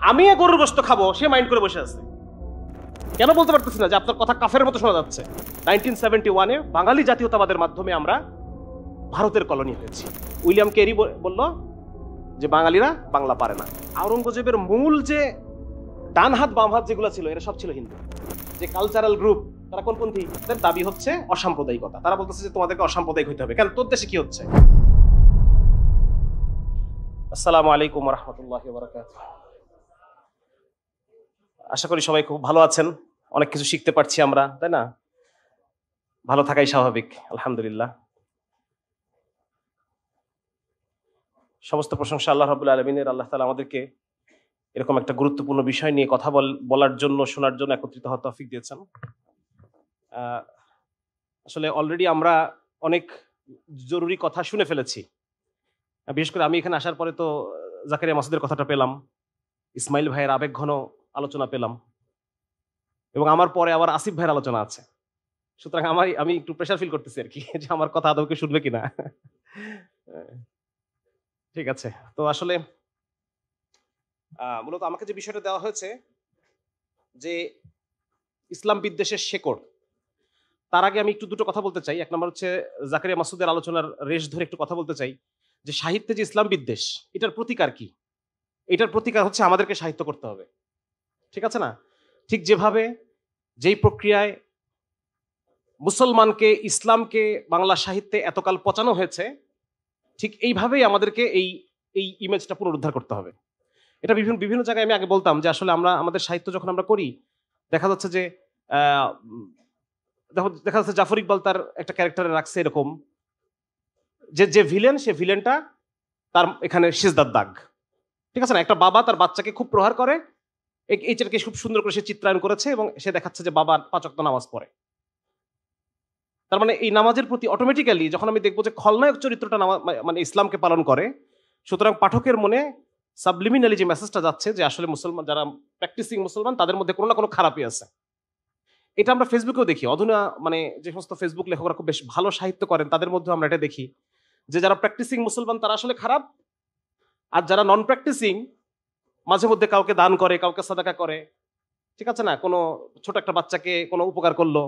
আমি গরুর গোশত খাবো সে মাইন্ড করে বসে আছে। কেন বলতে পারতেছি না যে আপনার কথা কাফের মতো শোনা যাচ্ছে? 1971-এ বাঙালি জাতীয়তাবাদের মাধ্যমে আমরা ভারতের কলোনি হয়েছি। উইলিয়াম কেরি বলল যে বাঙালিরা বাংলা পারে না। আওরঙ্গজেবের মূল যে ডান হাত বাম হাত যেগুলো ছিল এরা সব ছিল হিন্দু। যে কালচারাল গ্রুপ তারা কোনপন্থী? তাদের দাবি হচ্ছে অসাম্প্রদায়িকতা। তারা বলতেছে যে তোমাদেরকে অসাম্প্রদায়িক হইতে হবে। কেন? তোর দেশে কি হচ্ছে? আসসালামু আলাইকুম ওয়া রাহমাতুল্লাহি ওয়া বারাকাতুহু। আশা করি সবাই খুব ভালো আছেন। অনেক কিছু শিখতে পারছি আমরা, তাই না? ভালো থাকাই স্বাভাবিক, আলহামদুলিল্লাহ। সমস্ত প্রশংসা আল্লাহ রাব্বুল আলামিনের। আল্লাহ তাআলা আমাদেরকে এরকম একটা গুরুত্বপূর্ণ বিষয় নিয়ে কথা বলার জন্য, শোনার জন্য একত্রিত হওয়ার তৌফিক দিয়েছেন। আসলে অলরেডি আমরা অনেক জরুরি কথা শুনে ফেলেছি। বিশেষ করে আমি এখানে আসার পরে তো জাকারিয়া মাসুদের কথাটা পেলাম, ইসমাইল ভাইয়ের আবেগ ঘন আলোচনা পেলাম, এবং আমার পরে আবার আসিফ ভাইয়ের আলোচনা আছে। সুতরাং আমি একটু প্রেশার ফিল করতেছি আর কি, যে আমার কথা আদৌ কেউ শুনবে কিনা। ঠিক আছে। তো আসলে মূলত আমাকে যে বিষয়টা দেওয়া হয়েছে যে ইসলাম বিদ্বেষের শেকড়, তার আগে আমি একটু দুটো কথা বলতে চাই। এক নম্বর হচ্ছে জাকারিয়া মাসুদের আলোচনার রেশ ধরে একটু কথা বলতে চাই যে সাহিত্যে যে ইসলাম বিদ্বেষ, এটার প্রতিকার কি? এটার প্রতিকার হচ্ছে আমাদেরকে সাহিত্য করতে হবে, ঠিক আছে না? ঠিক যেভাবে যেই প্রক্রিয়ায় মুসলমানকে, ইসলামকে বাংলা সাহিত্যে এতকাল পচানো হয়েছে, ঠিক এইভাবেই আমাদেরকে এই ইমেজটা পুনরুদ্ধার করতে হবে। এটা বিভিন্ন বিভিন্ন জায়গায় আমি আগে বলতাম যে আসলে আমরা আমাদের সাহিত্য যখন আমরা করি, দেখা যাচ্ছে যে দেখা যাচ্ছে জাফর ইকবাল তার একটা ক্যারেক্টারে রাখছে এরকম যে ভিলেন, সে ভিলেনটা তার এখানে সিজদার দাগ, ঠিক আছে না? একটা বাবা তার বাচ্চাকে খুব প্রহার করে, এইটাকে খুব সুন্দর করে সে চিত্রায়ন করেছে, এবং সে দেখাচ্ছে যে বাবা 5 ওয়াক্ত নামাজ পড়ে। তার মানে এই নামাজের প্রতি অটোমেটিক্যালি যখন আমি দেখবো যে খলনায়ক চরিত্রটা মানে ইসলামকে পালন করে, সুতরাং পাঠকের মনে সাবলিমিনালি যে মেসেজটা যাচ্ছে যে আসলে মুসলমান, যারা প্র্যাকটিসিং মুসলমান, তাদের মধ্যে কোনো না কোনো খারাপই আছে। এটা আমরা ফেসবুকেও দেখি। অধুনা মানে যে সমস্ত ফেসবুক লেখকরা খুব বেশ ভালো সাহিত্য করেন, তাদের মধ্যে আমরা এটা দেখি যে যারা প্র্যাকটিসিং মুসলমান তারা আসলে খারাপ, আর যারা নন প্র্যাকটিসিং মাঝে মধ্যে কাউকে দান করে, কাউকে সাদাকা করে, ঠিক আছে না, কোনো ছোট একটা বাচ্চাকে কোনো উপকার করলো,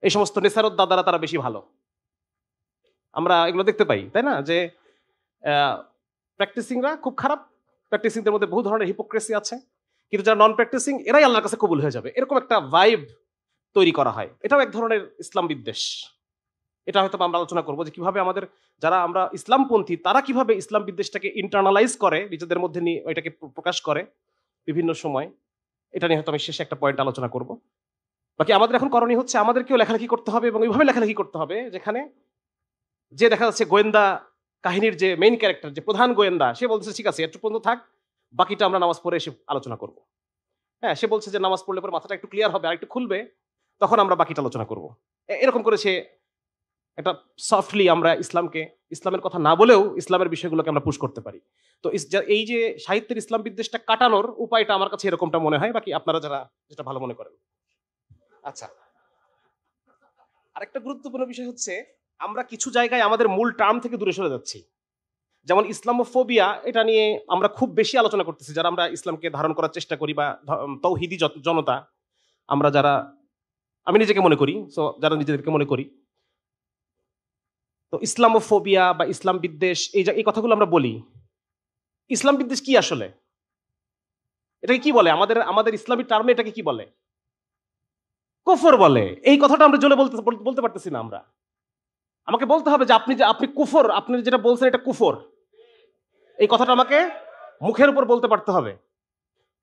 এই সমস্ত নেসারত দাদারা তারা বেশি ভালো। আমরা এগুলো দেখতে পাই, তাই না? যে প্র্যাকটিসিংরা খুব খারাপ, প্র্যাকটিসিংদের মধ্যে বহু ধরনের হিপোক্রেসি আছে, কিন্তু যারা নন প্র্যাকটিসিং এরাই আল্লাহর কাছে কবুল হয়ে যাবে, এরকম একটা ভাইব তৈরি করা হয়। এটাও এক ধরনের ইসলাম বিদ্বেষ। এটা হয়তো আমরা আলোচনা করবো যে কিভাবে আমাদের যারা আমরা ইসলামপন্থী তারা কিভাবে ইসলাম বিদ্বেষটাকে ইন্টারনালাইজ করে, নিজেদের মধ্যে নিয়ে এটাকে প্রকাশ করে বিভিন্ন সময়। এটা নিয়ে হয়তো আমি শেষে একটা পয়েন্ট আলোচনা করব। বাকি আমাদের এখন করণীয় হচ্ছে আমাদেরকেও লেখালেখি করতে হবে, এবং ওইভাবে লেখালেখি করতে হবে যেখানে যে দেখা যাচ্ছে গোয়েন্দা কাহিনীর যে মেইন ক্যারেক্টার, যে প্রধান গোয়েন্দা, সে বলতেছে ঠিক আছে একটু পর্যন্ত থাক, বাকিটা আমরা নামাজ পড়ে এসে আলোচনা করব। হ্যাঁ, সে বলছে যে নামাজ পড়লে পরে মাথাটা একটু ক্লিয়ার হবে আর একটু খুলবে, তখন আমরা বাকিটা আলোচনা করব। এরকম করে সে একটা সফটলি আমরা ইসলামের কথা না বলেও ইসলামের বিষয়গুলোকে আমরা পুশ করতে পারি। তো এই যে সাহিত্যের ইসলাম বিদ্বেষটা কাটানোর উপায়টা আমার কাছে এরকমটা মনে হয়, বাকি আপনারা যারা যেটা ভালো মনে করেন। আচ্ছা, আরেকটা গুরুত্বপূর্ণ বিষয় হচ্ছে আমরা কিছু জায়গায় আমাদের মূল টার্ম থেকে দূরে সরে যাচ্ছি। যেমন ইসলামোফোবিয়া, এটা নিয়ে আমরা খুব বেশি আলোচনা করতেছি যারা আমরা ইসলামকে ধারণ করার চেষ্টা করি, বা তৌহিদি জনতা আমরা যারা, আমি নিজেকে মনে করি, সো যারা নিজেদেরকে মনে করি, তো ইসলামোফোবিয়া বা ইসলাম বিদ্বেষ, এই কথাগুলো আমরা বলি। ইসলাম বিদ্বেষ কি আসলে? এটাকে কি বলে? আমাদের ইসলামী টার্মে এটাকে কি বলে? কুফর বলে। এই কথাটা আমরা জোরে বলতে পারতেছি না। আমাকে বলতে হবে যে আপনি কুফর, আপনি যেটা বলছেন এটা কুফর, এই কথাটা আমাকে মুখের উপর বলতে পারতে হবে।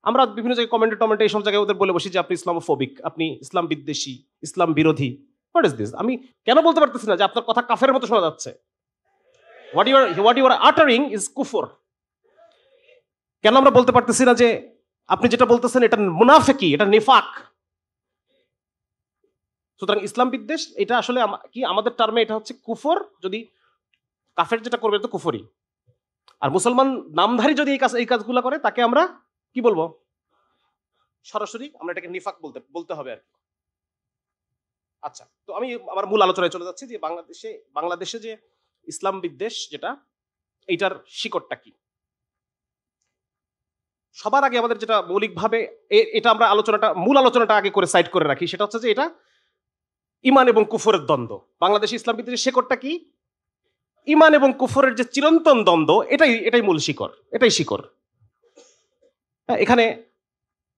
আমরা বিভিন্ন জায়গায় কমেন্টে এই সব জায়গায় ওদের বলে বসি যে আপনি ইসলামোফোবিক, আপনি ইসলাম বিদ্বেষী, ইসলাম বিরোধী। What is this? আমি কেন বলতে পারতেছি না যে আপনার কথা কাফের মতো শোনা যাচ্ছে? What you are uttering is কুফর। কেন আমরা বলতে পারতেছি না যে আপনি যেটা বলতেছেন এটা মুনাফিকি, এটা নিফাক? সুতরাং ইসলাম বিদ্বেষ এটা আসলে কি আমাদের টার্মে এটা হচ্ছে কুফর। যদি কাফের যেটা করবে তো কুফরি, আর মুসলমান নামধারী যদি এই কাজগুলো করে তাকে আমরা কি বলবো? সরাসরি আমরা এটাকে নিফাক বলতে হবে আর কি। আচ্ছা, তো আমি আমার মূল আলোচনায় চলে যাচ্ছি যে বাংলাদেশে যে ইসলাম বিদ্বেষ যেটা, এইটার শিকড়টা কি। সবার আগে আমাদের যেটা মৌলিকভাবে এটা আমরা মূল আলোচনাটা আগে করে সাইড করে রাখি, সেটা হচ্ছে যে এটা ইমান এবং কুফরের দ্বন্দ্ব। বাংলাদেশ ইসলাম বিদ্বেষের শেকড়টা কি? ইমান এবং কুফরের যে চিরন্তন দ্বন্দ্ব, এটাই মূল শিকড়, এটাই শিকড়। এখানে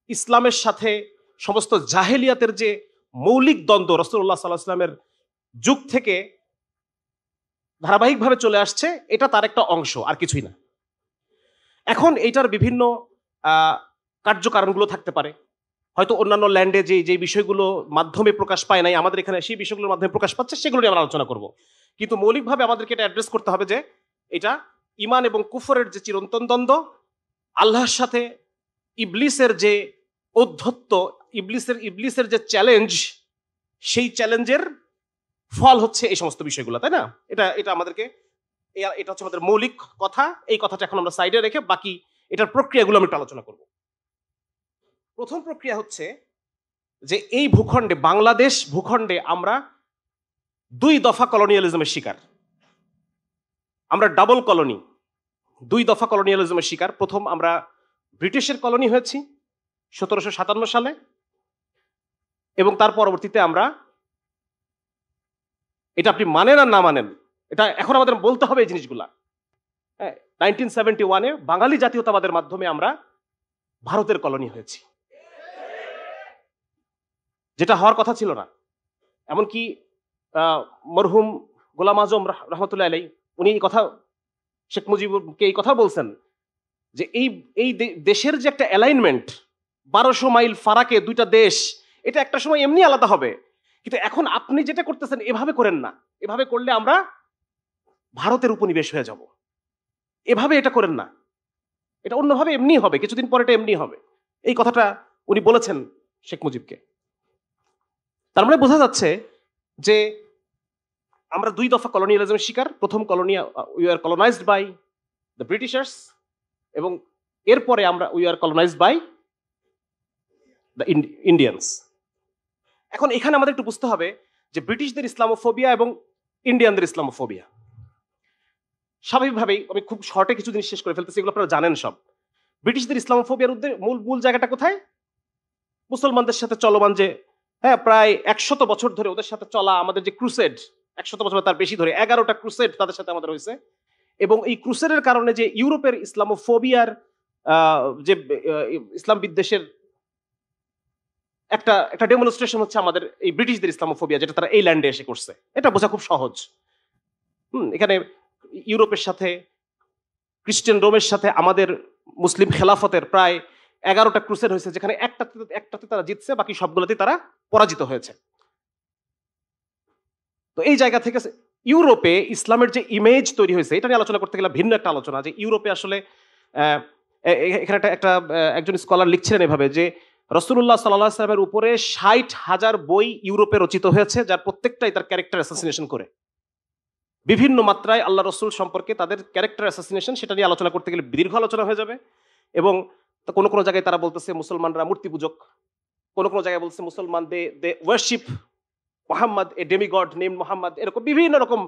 ইসলামের সাথে সমস্ত জাহেলিয়াতের যে মৌলিক দ্বন্দ্ব রাসূলুল্লাহ সাল্লাল্লাহু আলাইহি ওয়াসাল্লামের যুগ থেকে ধারাবাহিকভাবে চলে আসছে, এটা তার একটা অংশ, আর কিছুই না। এখন এইটার বিভিন্ন কার্যকারণগুলো থাকতে পারে, হয়তো অন্যান্য ল্যান্ডে যে বিষয়গুলো মাধ্যমে প্রকাশ পায় নাই, আমাদের এখানে সেই বিষয়গুলোর মাধ্যমে প্রকাশ পাচ্ছে, সেগুলো নিয়ে আমরা আলোচনা করব। কিন্তু মৌলিকভাবে আমাদেরকে এটা অ্যাড্রেস করতে হবে যে এটা ইমান এবং কুফরের যে চিরন্তন দ্বন্দ্ব, আল্লাহর সাথে ইবলিসের যে ঔদ্ধত্য, ইবলিসের যে চ্যালেঞ্জ, সেই চ্যালেঞ্জের ফল হচ্ছে এই সমস্ত বিষয়গুলো, তাই না? এটা আমাদেরকে, এটা হচ্ছে আমাদের মৌলিক কথা। এই কথাটা এখন আমরা সাইডে রেখে বাকি এটার প্রক্রিয়াগুলো আমি একটু আলোচনা করব। প্রথম প্রক্রিয়া হচ্ছে যে এই ভূখণ্ডে, বাংলাদেশ ভূখণ্ডে আমরা 2 দফা কলোনিয়ালিজমের শিকার। আমরা ডাবল কলোনি, 2 দফা কলোনিয়ালিজমের শিকার। প্রথম আমরা ব্রিটিশের কলোনি হয়েছি 1757 সালে, এবং তার পরবর্তীতে আমরা, এটা আপনি মানেন আর না মানেন, এটা এখন আমাদের বলতে হবে এই জিনিসগুলা, 1971-এ বাঙালি জাতীয়তাবাদের মাধ্যমে আমরা ভারতের কলোনি হয়েছি, যেটা হওয়ার কথা ছিল না। এমনকি মরহুম গোলাম আজম রহমতুল্লাহ আলাইহি, উনি এই কথা, শেখ মুজিবকে এই কথা বলছেন যে এই দেশের যে একটা অ্যালাইনমেন্ট, 1200 মাইল ফারাকে 2টা দেশ, এটা একটা সময় এমনি আলাদা হবে, কিন্তু এখন আপনি যেটা করতেছেন এভাবে করেন না, এভাবে করলে আমরা ভারতের উপনিবেশ হয়ে যাব, এভাবে এটা করেন না, এটা অন্যভাবে এমনি হবে, কিছুদিন পরে এটা এমনি হবে। এই কথাটা উনি বলেছেন শেখ মুজিবকে। তার মানে বোঝা যাচ্ছে যে আমরা 2 দফা কলোনিয়ালিজমের শিকার। প্রথম colony, we are colonized by the Britishers, এবং এরপরে আমরা we are colonized by the Indians. এখন এখানে আমাদের একটু বুঝতে হবে যে ব্রিটিশদের ইসলামোফোবিয়া এবং ইন্ডিয়ানদের ইসলামোফোবিয়া, স্বাভাবিকভাবেই আমি খুব শর্টে কিছু জিনিস শেষ করে ফেলতেছি, এগুলো আপনারা জানেন সব। ব্রিটিশদের ইসলামোফোবিয়ার মূল জায়গাটা কোথায়? মুসলমানদের সাথে চলমান যে, প্রায় 100 বছর ধরে ওদের সাথে চলা আমাদের যে ক্রুসেড, 100 বছর তার বেশি ধরে 11টা ক্রুসেড তাদের সাথে আমাদের হয়েছে, এবং এই ক্রুসেডের কারণে যে ইউরোপের ইসলামোফোবিয়ার যে ইসলাম বিদ্বেষের একটা ডেমনস্ট্রেশন হচ্ছে আমাদের এই ব্রিটিশদের ইসলামোফোবিয়া, যেটা তারা এই ল্যান্ডে এসে করছে। এটা বোঝা খুব সহজ। এখানে ইউরোপের সাথে, খ্রিস্টান রোমের সাথে আমাদের মুসলিম খেলাফতের প্রায় 11টা ক্রুসেড হয়েছে, যেখানে একটাতে তারা জিতছে, বাকি সবগুলোতেই তারা পরাজিত হয়েছে। তো এই জায়গা থেকে ইউরোপে ইসলামের যে ইমেজ তৈরি হয়েছে, এটা নিয়ে আলোচনা করতে গেলে ভিন্ন একটা আলোচনা, যে ইউরোপে আসলে এখানে একজন স্কলার লিখছিলেন এভাবে যে রাসূলুল্লাহ সাল্লাল্লাহু আলাইহি ওয়াসাল্লামের উপরে 60,000 বই ইউরোপে রচিত হয়েছে, যার প্রত্যেকটাই তার ক্যারেক্টার অ্যাসাসিনেশন করে। বিভিন্ন মাত্রায় আল্লাহ রসুল সম্পর্কে তাদের ক্যারেক্টার অ্যাসাসিনেশন, সেটা নিয়ে আলোচনা করতে গেলে দীর্ঘ আলোচনা হয়ে যাবে। এবং কোনো জায়গায় তারা বলতেছে মুসলমানরা মূর্তি পূজক, কোনো জায়গায় বলছে মুসলমান দে ওয়ারশিপ মোহাম্মদ, এ ডেমিগড নেম মোহাম্মদ, এরকম বিভিন্ন রকম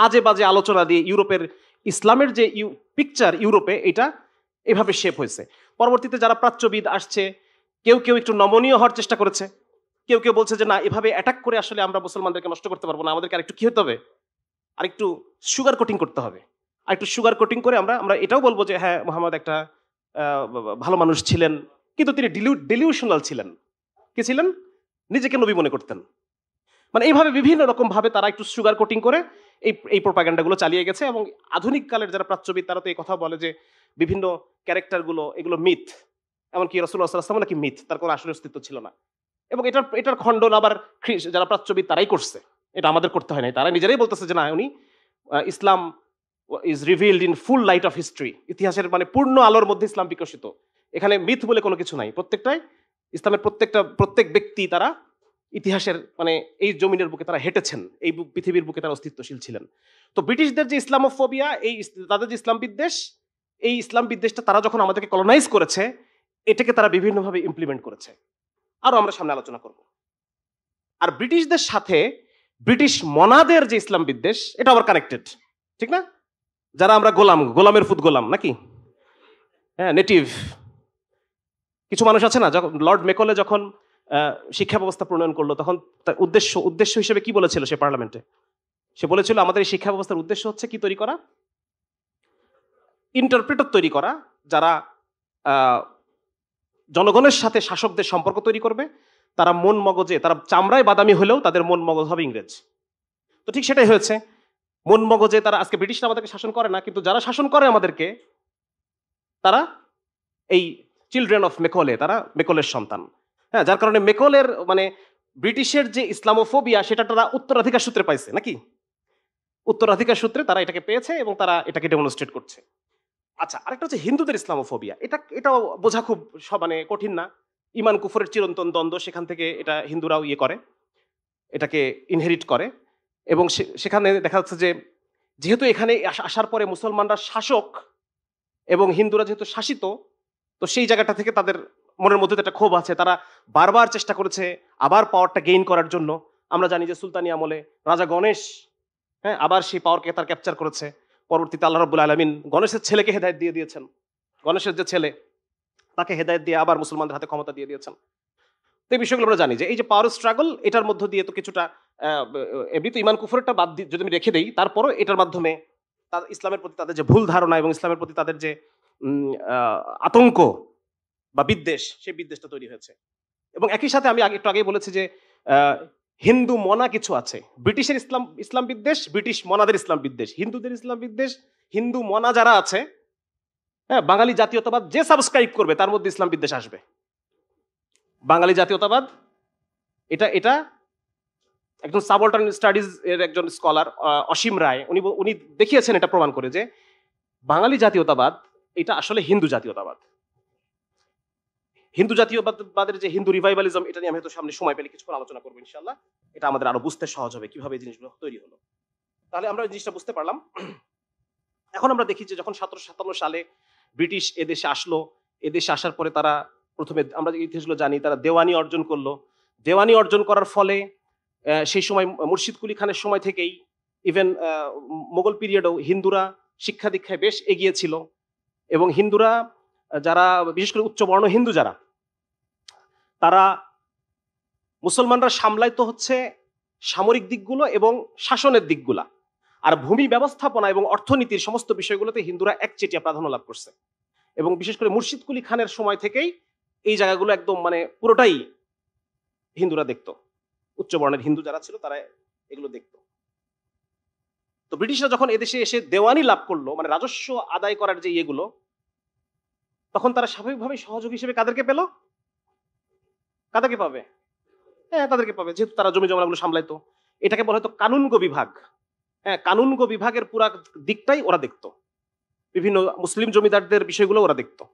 আজে বাজে আলোচনা দিয়ে ইউরোপের ইসলামের যে পিকচার ইউরোপে, এটা এভাবে শেপ হয়েছে। পরবর্তীতে যারা প্রাচ্যবিদ আসছে, কেউ একটু নমনীয় হওয়ার চেষ্টা করেছে, কেউ বলছে যে না, এভাবে অ্যাটাক করে আসলে আমরা মুসলমানদেরকে নষ্ট করতে পারবো না, আমাদেরকে আরেকটু কি হতে হবে, আরেকটু সুগার কোটিং করতে হবে, আরেকটু সুগার কোটিং করে আমরা এটাও বলবো যে হ্যাঁ, মোহাম্মদ একটা ভালো মানুষ ছিলেন, কিন্তু তিনি ডিলিউশনাল ছিলেন। কি ছিলেন? নিজেকে নবী মনে করতেন। মানে এইভাবে বিভিন্ন রকম ভাবে তারা একটু সুগার কোটিং করে এই প্রোপাগান্ডাগুলো চালিয়ে গেছে। এবং আধুনিক কালের যারা প্রাচ্যবিদ, তারা তো এই কথা বলে যে বিভিন্ন ক্যারেক্টারগুলো এগুলো মিথ, এমনকি রাসূলুল্লাহ সাল্লাল্লাহু আলাইহি ওয়াসাল্লাম নাকি মিথ, তার কোনো আসলে অস্তিত্ব ছিল না। এবং এটার খণ্ডন আবার যারা প্রাচ্যবিদ তারাই করছে, এটা আমাদের করতে হয় নাই। তারা নিজেরাই বলতেছে যে না, উনি Islam is revealed in full light of history, ইতিহাসের মানে পূর্ণ আলোর মধ্যে ইসলাম বিকশিত, এখানে মিথ বলে কোনো কিছু নাই। ইসলামের প্রত্যেক ব্যক্তি তারা ইতিহাসের মানে এই জমিনের বুকে তারা হেঁটেছেন, এই পৃথিবীর বুকে তারা অস্তিত্বশীল ছিলেন। তো ব্রিটিশদের যে ইসলামোফোবিয়া, তাদের যে ইসলাম বিদ্বেষ, এই ইসলাম বিদ্বেষটা তারা যখন আমাদেরকে কলোনাইজ করেছে, এটাকে তারা বিভিন্নভাবে ইমপ্লিমেন্ট করেছে, আরো আমরা সামনে আলোচনা করব। আর ব্রিটিশদের সাথে ব্রিটিশ মনাদের যে ইসলাম বিদ্বেষ, এটা আবার কানেক্টেড, ঠিক না? যারা আমরা গোলামের ফুত গোলাম নাকি, হ্যাঁ, নেটিভ, কিছু মানুষ আছে না, যখন লর্ড মেকলে যখন শিক্ষা ব্যবস্থা প্রণয়ন করলো, তখন তার উদ্দেশ্য হিসেবে কি বলেছিল সে পার্লামেন্টে? সে বলেছিল আমাদের এই শিক্ষা ব্যবস্থার উদ্দেশ্য হচ্ছে কি তৈরি করা? ইন্টারপ্রেটর তৈরি করা, যারা জনগণের সাথে শাসকদের সম্পর্ক তৈরি করবে, তারা মন মগজে, তারা চামড়ায় বাদামি হলেও তাদের মন মগজ হবে ইংরেজ। তো ঠিক সেটাই হয়েছে, মন মগজে তারা, আজকে ব্রিটিশরা আমাদেরকে শাসন করে না, কিন্তু যারা শাসন করে আমাদেরকে তারা এই চিলড্রেন অফ মেকলে, তারা মেকলের সন্তান। হ্যাঁ, যার কারণে মেকলের মানে ব্রিটিশের যে ইসলামোফোবিয়া, সেটা তারা উত্তরাধিকার সূত্রে পাইছে নাকি? উত্তরাধিকার সূত্রে তারা এটাকে পেয়েছে এবং তারা এটাকে ডেমনস্ট্রেট করছে। আচ্ছা, আরেকটা হচ্ছে হিন্দুদের ইসলামোফোবিয়া। এটাও বোঝা খুব মানে কঠিন না। ইমান কুফরের চিরন্তন দ্বন্দ্ব, সেখান থেকে এটা হিন্দুরাও ইয়ে করে, এটাকে ইনহেরিট করে। এবং সেখানে দেখা যাচ্ছে যে যেহেতু এখানে আসার পরে মুসলমানরা শাসক এবং হিন্দুরা যেহেতু শাসিত, তো সেই জায়গাটা থেকে তাদের মনের মধ্যে একটা ক্ষোভ আছে। তারা বারবার চেষ্টা করেছে আবার পাওয়ারটা গেইন করার জন্য। আমরা জানি যে সুলতানি আমলে রাজা গণেশ, হ্যাঁ, আবার সেই পাওয়ারকে তার ক্যাপচার করেছে। পরবর্তীতে আল্লাহ রাব্বুল আলামিন গণেশের ছেলেকে হেদায়েত দিয়ে দিয়েছেন। গণেশের যে ছেলে, তাকে হেদায়েত দিয়ে আবার মুসলমানদের হাতে ক্ষমতা দিয়ে দিয়েছেন। তো এই বিষয়গুলো আমরা জানি যে এই যে পাওয়ার স্ট্রাগল, এটার মধ্য দিয়ে তো কিছুটা এমনি তো ইমান কুফরটা বাদ দিয়ে যদি আমি রেখে দেই, তারপরও এটার মাধ্যমে ইসলামের প্রতি তাদের যে ভুল ধারণা এবং ইসলামের প্রতি তাদের যে আতঙ্ক বা বিদ্বেষ, সেই বিদ্বেষটা তৈরি হয়েছে। এবং একই সাথে আমি একটু আগেই বলেছি যে হিন্দু মনা কিছু আছে। ব্রিটিশের ইসলাম বিদ্বেষ, ব্রিটিশ মনাদের ইসলাম বিদ্বেষ, হিন্দুদের ইসলাম বিদ্বেষ, হিন্দু মনা যারা আছে, হ্যাঁ, বাঙালি জাতীয়তাবাদ যে সাবস্ক্রাইব করবে তার মধ্যে ইসলাম বিদ্বেষ আসবে। বাঙালি জাতীয়তাবাদ এটা একজন সাবঅল্টার্ন স্টাডিজ এর একজন স্কলার অসীম রায়, উনি দেখিয়েছেন এটা প্রমাণ করে যে বাঙালি জাতীয়তাবাদ এটা আসলে হিন্দু জাতীয়তাবাদ। হিন্দু জাতীয়বাদের যে হিন্দু রিভাইভালিজম, এটা নিয়ে আমি হয়তো সামনে সময় পেলে কিছুক্ষণ আলোচনা করবো ইনশাআল্লাহ। এটা আমাদের আরো বুঝতে সহজ হবে কিভাবে এই জিনিসগুলো তৈরি হলো। তাহলে আমরা এই জিনিসটা বুঝতে পারলাম। এখন আমরা দেখি যে যখন 1757 সালে ব্রিটিশ এদেশে আসলো, এদেশে আসার পরে তারা প্রথমে, আমরা যে ইতিহাসগুলো জানি, তারা দেওয়ানি অর্জন করলো। দেওয়ানি অর্জন করার ফলে সেই সময় মুর্শিদ কুলি খানের সময় থেকেই, ইভেন মোগল পিরিয়ডেও হিন্দুরা শিক্ষা দীক্ষায় বেশ এগিয়ে ছিল। এবং হিন্দুরা যারা, বিশেষ করে উচ্চবর্ণ হিন্দু যারা, তারা মুসলমানরা সামলাইতো হচ্ছে সামরিক দিকগুলো এবং শাসনের দিকগুলা, আর ভূমি ব্যবস্থাপনা এবং অর্থনীতির সমস্ত বিষয়গুলোতে হিন্দুরা একচেটিয়া প্রাধান্য লাভ করছে। এবং বিশেষ করে মুর্শিদ কুলি খানের সময় থেকেই এই জায়গাগুলো একদম মানে পুরোটাই হিন্দুরা দেখতো। উচ্চবর্ণের হিন্দু যারা ছিল তারা এগুলো দেখতো। তো ব্রিটিশরা যখন এদেশে এসে দেওয়ানি লাভ করলো, মানে রাজস্ব আদায় করার যে ইয়েগুলো, তখন তারা স্বাভাবিকভাবে সহযোগী হিসেবে কাদেরকে পেল? কাদেরকে পাবে? হ্যাঁ, তাদেরকে পাবে, যেহেতু তারা জমি জমাগুলো সামলাইতো। এটাকে বলা হতো কানুনগো বিভাগ। হ্যাঁ, কানুনগো বিভাগের পুরা দিকটাই ওরা দেখতো, বিভিন্ন মুসলিম জমিদারদের বিষয়গুলো ওরা দেখতো।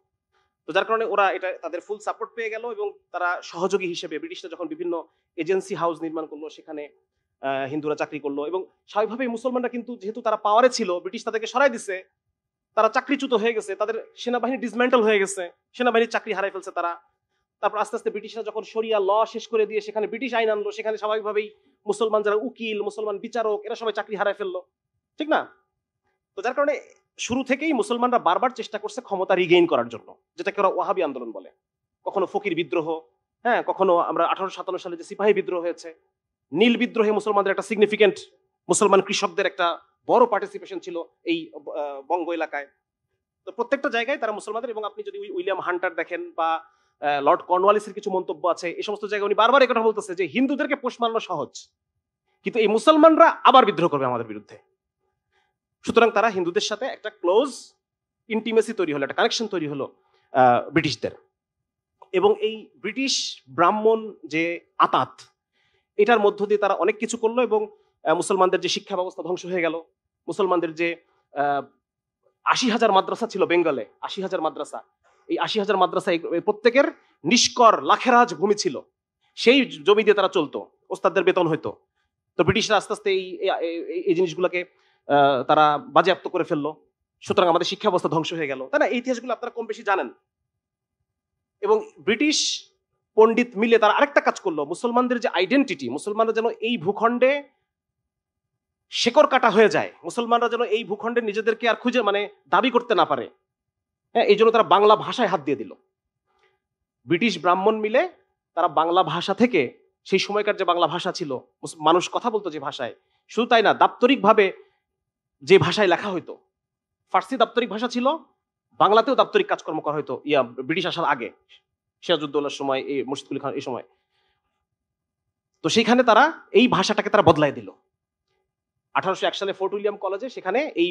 তো যার কারণে ওরা এটা তাদের ফুল সাপোর্ট পেয়ে গেল এবং তারা সহযোগী হিসেবে, ব্রিটিশরা যখন বিভিন্ন এজেন্সি হাউস নির্মাণ করলো, সেখানে হিন্দুরা চাকরি করলো। এবং স্বাভাবিকভাবেই মুসলমানরা কিন্তু, যেহেতু তারা পাওয়ারে ছিল, ব্রিটিশ তাদেরকে সরাই দিছে, তারা চাকরিচ্যুত হয়ে গেছে, তাদের সেনাবাহিনী ডিসমেন্টাল হয়ে গেছে, সেনাবাহিনীর চাকরি হারাই ফেলছে তারা। তারপর আস্তে আস্তে ব্রিটিশরা যখন শরিয়া ল শেষ করে দিয়ে সেখানে ব্রিটিশ আইন আনলো, সেখানে স্বাভাবিকভাবেই মুসলমান যারা উকিল, মুসলমান বিচারক, এরা সবাই চাকরি হারাই ফেললো, ঠিক না? তো যার কারণে শুরু থেকেই মুসলমানরা বারবার চেষ্টা করছে ক্ষমতা রিগেইন করার জন্য, যেটাকে ওরা ওয়াহাবি আন্দোলন বলে। কখনো ফকির বিদ্রোহ, হ্যাঁ, কখনো আমরা 1857 সালে যে সিপাহী বিদ্রোহ হয়েছে, নীল বিদ্রোহে মুসলমানদের একটা সিগনিফিকেন্ট, মুসলমান কৃষকদের একটা বড় পার্টিসিপেশন ছিল এই বঙ্গ এলাকায়। তো প্রত্যেকটা জায়গায় তারা মুসলমানদের, এবং আপনি যদি উইলিয়াম হান্টার দেখেন বা লর্ড কর্নওয়ালিসের কিছু মন্তব্য আছে, এই সমস্ত জায়গায় উনি বারবার একথা বলতেছে যে হিন্দুদেরকে পোষ মানানো সহজ, কিন্তু এই মুসলমানরা আবার বিদ্রোহ করবে আমাদের বিরুদ্ধে। সুতরাং তারা হিন্দুদের সাথে একটা ক্লোজ ইন্টিমেসি তৈরি হলো, একটা কানেকশন তৈরি হলো ব্রিটিশদের। এবং এই ব্রিটিশ ব্রাহ্মণ যে আতাত, এটার মধ্য দিয়ে তারা অনেক কিছু করলো। এবং মুসলমানদের যে শিক্ষা ব্যবস্থা ধ্বংস হয়ে গেল, মুসলমানদের যে 80,000 মাদ্রাসা ছিল বেঙ্গলে, 80,000 মাদ্রাসা, এই 80,000 মাদ্রাসা প্রত্যেকের নিষ্কর লাখেরাজ ভূমি ছিল, সেই জমি দিয়ে তারা চলতো, ওস্তাদদের বেতন হইতো। তো ব্রিটিশরা আস্তে আস্তে এই জিনিসগুলোকে তারা বাজেয়াপ্ত করে ফেললো। সুতরাং আমাদের শিক্ষা ব্যবস্থা ধ্বংস হয়ে গেল, তাই না? এই ইতিহাসগুলো আপনারা কম বেশি জানেন। এবং ব্রিটিশ পণ্ডিত মিলে তারা আরেকটা কাজ করলো, মুসলমানদের যে আইডেন্টিটি, মুসলমানরা যেন এই ভূখণ্ডে শেকড় কাটা হয়ে যায়, মুসলমানরা যেন এই ভূখণ্ডে নিজেদেরকে আর খুঁজে মানে দাবি করতে না পারে, হ্যাঁ, এই জন্য তারা বাংলা ভাষায় হাত দিয়ে দিল। ব্রিটিশ ব্রাহ্মণ মিলে তারা বাংলা ভাষা থেকে, সেই সময়কার যে বাংলা ভাষা ছিল, মানুষ কথা বলতো যে ভাষায়, শুধু তাই না, দাপ্তরিকভাবে যে ভাষায় লেখা হইতো, ফার্সি দাপ্তরিক ভাষা ছিল, বাংলাতেও দাপ্তরিক কাজকর্ম করা হইতো ব্রিটিশ আসার আগে, সিরাজউদ্দৌলার সময়, এই মুর্শিদ কুলি খান এই সময়। তো সেইখানে তারা এই ভাষাটাকে তারা বদলাই দিল। 1801 সালে ফোর্ট উইলিয়াম কলেজে, সেখানে এই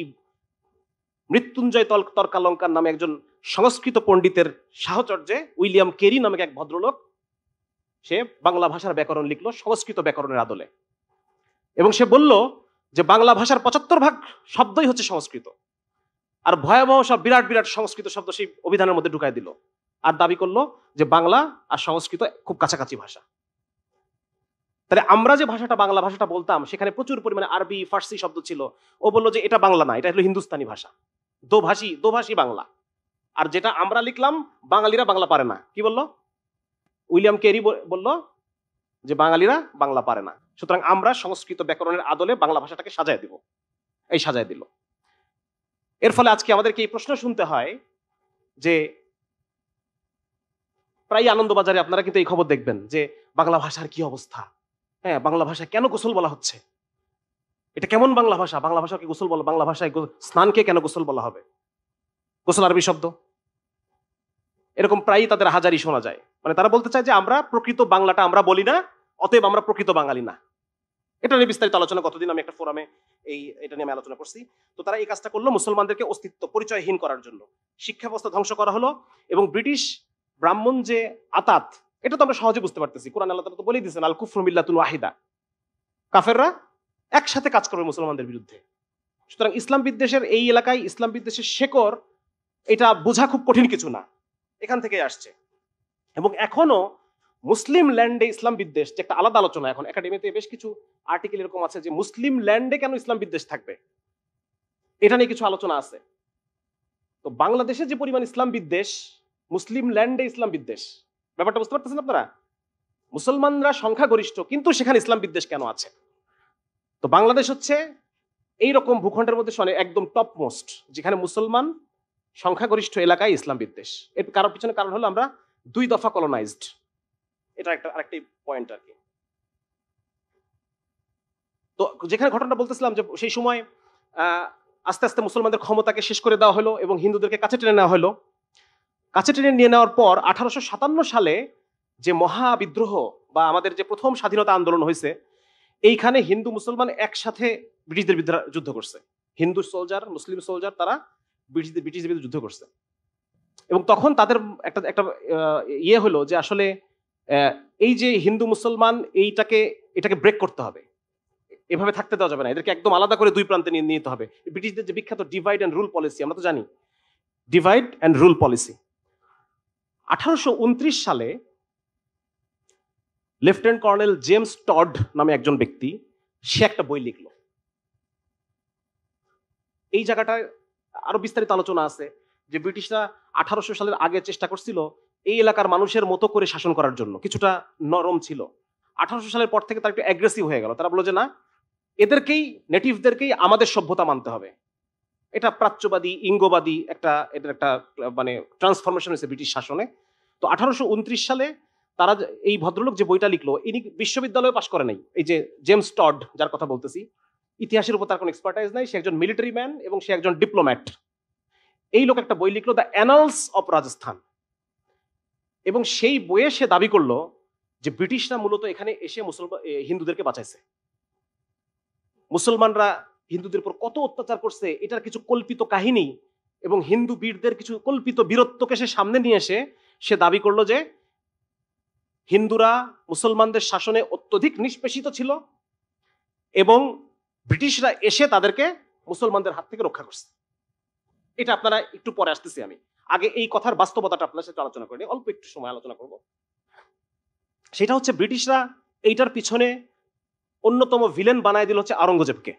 মৃত্যুঞ্জয় তর্কালঙ্কার নামে একজন সংস্কৃত পণ্ডিতের সাহচর্যে উইলিয়াম কেরি নামে এক ভদ্রলোক, সে বাংলা ভাষার ব্যাকরণ লিখলো সংস্কৃত ব্যাকরণের আদলে, এবং সে বলল যে বাংলা ভাষার 75% শব্দই হচ্ছে সংস্কৃত, আর ভয়াবহ সব বিরাট বিরাট সংস্কৃত শব্দ সেই অভিধানের মধ্যে ঢুকাই দিল, আর দাবি করলো যে বাংলা আর সংস্কৃত খুব কাছাকাছি ভাষা। তাহলে আমরা যে ভাষাটা বাংলা ভাষাটা বলতাম, সেখানে প্রচুর পরিমাণে আরবি ফার্সি শব্দ ছিল। ও বললো যে এটা বাংলা না, এটা হলো হিন্দুস্তানি ভাষা, দোভাষী বাংলা। আর যেটা আমরা লিখলাম, বাঙালিরা বাংলা পারে না। কি বললো? উইলিয়াম কেরি বলল যে বাঙালিরা বাংলা পারে না, সুতরাং আমরা সংস্কৃত ব্যাকরণের আদলে বাংলা ভাষাটাকে সাজায় দিব। এই সাজায় দিল। এর ফলে আজকে আমাদেরকে এই প্রশ্ন শুনতে হয় যে প্রায় আনন্দবাজারে আপনারা কিন্তু এই খবর দেখবেন যে বাংলা ভাষার কি অবস্থা। হ্যাঁ, বাংলা ভাষা কেন গোসল বলা হচ্ছে? এটা কেমন বাংলা ভাষা? বাংলা ভাষাকে গোসল বলা, বাংলা ভাষায় স্নানকে কেন গোসল বলা হবে? গোসল আরবি শব্দ। এরকম প্রায়ই তাদের হাজারি শোনা যায়। মানে তারা বলতে চায় যে আমরা প্রকৃত বাংলাটা আমরা বলি না, অতএব আমরা প্রকৃত বাঙালি না। এটা নিয়ে বিস্তারিত আলোচনা গতদিন আমি একটা ফোরামে এটা নিয়ে আমি আলোচনা করছি। তো তারা এই কাজটা করলো মুসলমানদেরকে অস্তিত্ব পরিচয়হীন করার জন্য। শিক্ষা ব্যবস্থা ধ্বংস করা হলো, এবং ব্রিটিশ ব্রাহ্মণ যে আতাত, এটা তো আমরা সহজে বুঝতে পারতেছি। কোরআন আল্লাহ তাআলা তো বলেই দিয়েছেন, আল কুফরু মিল্লাতুন ওয়াহিদা, কাফেররা একসাথে কাজ করবে মুসলমানদের বিরুদ্ধে। সুতরাং ইসলাম বিদ্বেষের এই এলাকায় ইসলাম বিদ্বেষের শেকড়, এটা বোঝা খুব কঠিন কিছু না, এখান থেকে আসছে। এবং এখনো মুসলিম ল্যান্ডে ইসলাম বিদ্বেষ যে একটা আলাদা আলোচনা, এখন একাডেমিতে বেশ কিছু আর্টিকেল এরকম আছে যে মুসলিম ল্যান্ডে কেন ইসলাম বিদ্বেষ থাকবে, এটা নিয়ে কিছু আলোচনা আছে। তো বাংলাদেশে যে পরিমাণ ইসলাম বিদ্বেষ, মুসলিম ল্যান্ডে ইসলাম বিদ্বেষ, ব্যাপারটা বুঝতে পারতেছেন আপনারা? মুসলমানরা সংখ্যাগরিষ্ঠ, কিন্তু সেখানে ইসলাম বিদ্বেষ কেন আছে? তো বাংলাদেশ হচ্ছে এইরকম ভূখণ্ডের মধ্যে একদম টপ মোস্ট, যেখানে মুসলমান সংখ্যাগরিষ্ঠ এলাকায় ইসলাম বিদ্বেষ। এর কারণ পিছনে কারণ হলো আমরা 2 দফা কলোনাইজড। এটা আরেকটা পয়েন্ট আর কি। তো যেখানে ঘটনাটা বলতেছিলাম যে সেই সময় আস্তে আস্তে মুসলমানদের ক্ষমতাকে শেষ করে দেওয়া হলো এবং হিন্দুদেরকে কাছে টেনে নেওয়া হলো। কাছে টেনে নিয়ে নেওয়ার পর 1857 সালে যে মহাবিদ্রোহ বা আমাদের যে প্রথম স্বাধীনতা আন্দোলন হয়েছে, এইখানে হিন্দু মুসলমান একসাথে ব্রিটিশদের বিরুদ্ধে যুদ্ধ করছে। হিন্দু সোলজার, মুসলিম সোলজার, তারা ব্রিটিশদের বিরুদ্ধে যুদ্ধ করছে। এবং তখন তাদের একটা ইয়ে হলো যে আসলে এই যে হিন্দু মুসলমান, এটাকে ব্রেক করতে হবে, এভাবে থাকতে দেওয়া যাবে না, এদেরকে একদম আলাদা করে 2 প্রান্তে নিয়ে নিতে হবে। ব্রিটিশদের যে বিখ্যাত ডিভাইড অ্যান্ড রুল পলিসি, আমরা তো জানি ডিভাইড অ্যান্ড রুল পলিসি। 1829 সালে লেফটেন্যান্ট কর্নেল জেমস টড নামে একজন ব্যক্তি, সে একটা বই লিখল। এই জায়গাটায় আরো বিস্তারিত আলোচনা আছে যে ব্রিটিশরা 1800 সালের আগে চেষ্টা করছিল এই এলাকার মানুষের মতো করে শাসন করার জন্য, কিছুটা নরম ছিল। 1800 সালের পর থেকে তারা একটু অ্যাগ্রেসিভ হয়ে গেল। তারা বলল যে না, এদেরকেই, নেটিভদেরকেই আমাদের সভ্যতা মানতে হবে। এটা প্রাচ্যবাদী, ইঙ্গবাদী এটার একটা মানে ট্রান্সফরমেশন হয়েছে ব্রিটিশ শাসনে। তো 1829 সালে তারা, এই ভদ্রলোক যে বইটা লিখলো, ইনি বিশ্ববিদ্যালয়ে পাশ করে নাই। এই যে জেমস টড, যার কথা বলতেছি, ইতিহাসের উপর তার কোনো এক্সপার্টাইজ নাই, সে একজন মিলিটারি ম্যান এবং সে একজন ডিপ্লোম্যাট। এই লোক একটা বই লিখলো, দ্য অ্যানালস অফ রাজস্থান, এবং সেই বইয়ে সে দাবি করলো যে ব্রিটিশরা মূলত এখানে এসে হিন্দুদেরকে বাঁচাইছে। মুসলমানরা হিন্দুদের উপর কত অত্যাচার করছে এটার কিছু কল্পিত কাহিনী এবং হিন্দু বীরদের কিছু কল্পিত বীরত্বকে সে সামনে নিয়ে এসে সে দাবি করলো যে হিন্দুরা মুসলমানদের শাসনে অত্যধিক নিষ্পেষিত ছিল এবং ব্রিটিশরা এসে তাদেরকে মুসলমানদের হাত থেকে রক্ষা করছে। এটা আপনারা একটু পরে আসতেছি, আমি আগে এই কথার বাস্তবতাটা আপনার সাথে আলোচনা করি, অল্প একটু সময় আলোচনা করব। সেটা হচ্ছে ব্রিটিশরা এইটার পিছনে অন্যতম ভিলেন বানায় দিল হচ্ছে আওরঙ্গজেবকে।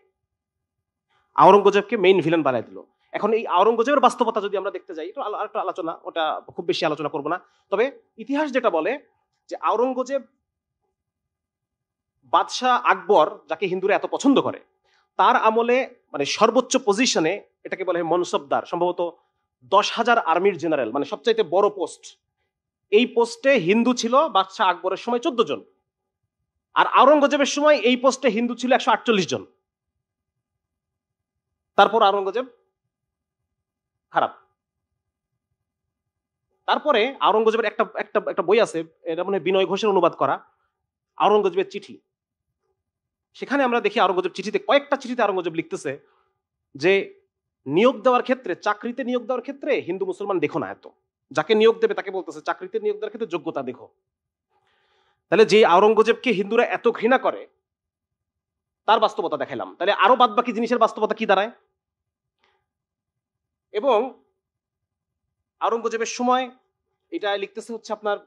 আওরঙ্গজেবকে মেইন ভিলেন বানায় দিল। এখন এই আওরঙ্গজেবের বাস্তবতা যদি আমরা দেখতে যাই, একটু আরেকটা আলোচনা, ওটা খুব বেশি আলোচনা করব না। তবে ইতিহাস যেটা বলে যে আওরঙ্গজেব বাদশাহ আকবর, যাকে হিন্দুরা এত পছন্দ করে, তার আমলে মানে সর্বোচ্চ পজিশনে, এটাকে বলে মনসবদার, সম্ভবত 10,000 আর্মির জেনারেল, মানে সবচাইতে বড় পোস্ট, এই পোস্টে হিন্দু ছিল বাদশাহ আকবরের সময় 14 জন, আর আওরঙ্গজেবের সময় এই পোস্টে হিন্দু ছিল 148 জন। তারপর আওরঙ্গজেব খারাপ। তারপরে আওরঙ্গজেবের একটা একটা একটা বই আছে, এটা মনে হয় বিনয় ঘোষের অনুবাদ করা, আওরঙ্গজেবের চিঠি। সেখানে আমরা দেখি আওরঙ্গজেব চিঠিতে, কয়েকটা চিঠিতে আওরঙ্গজেব লিখতেছে যে নিয়োগ দেওয়ার ক্ষেত্রে, চাকরিতে নিয়োগ দেওয়ার ক্ষেত্রে হিন্দু মুসলমান দেখো না এত, যাকে নিয়োগ দেবে তাকে বলতেছে চাকরিতে নিয়োগ দেওয়ার ক্ষেত্রে যোগ্যতা দেখো। তাহলে যে আওরঙ্গজেবকে হিন্দুরা এত ঘৃণা করে তার বাস্তবতা দেখালাম, তাহলে আরো বাদ বাকি জিনিসের বাস্তবতা কি দাঁড়ায়। এবং আওরঙ্গজেবের সময় এটা লিখতেছে হচ্ছে আপনার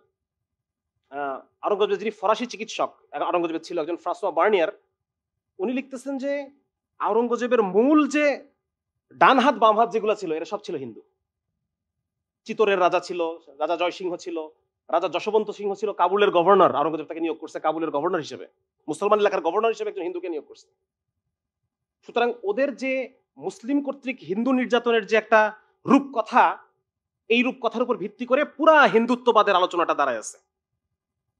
আওরঙ্গজেব যিনি ফরাসি চিকিৎসক, আওরঙ্গজেবের ছিল একজন ফ্রাঁসোয়া বার্নিয়ার, উনি লিখতেছেন যে আওরঙ্গজেবের মূল যে ডান হাত বাম হাত যেগুলো ছিল এরা সব ছিল হিন্দু। চিতোরের রাজা ছিল, রাজা জয়সিংহ ছিল, রাজা যশবন্ত সিংহ ছিল কাবুলের গভর্নর, আওরঙ্গজেব তাকে নিয়োগ করছে কাবুলের গভর্নর হিসেবে, মুসলমান এলাকার গভর্নর হিসেবে একজন হিন্দুকে নিয়োগ করছে। সুতরাং ওদের যে মুসলিম কর্তৃক হিন্দু নির্যাতনের যে একটা রূপকথা, এই রূপকথার উপর ভিত্তি করে পুরা হিন্দুত্ববাদের আলোচনাটা দাঁড়ায় আছে,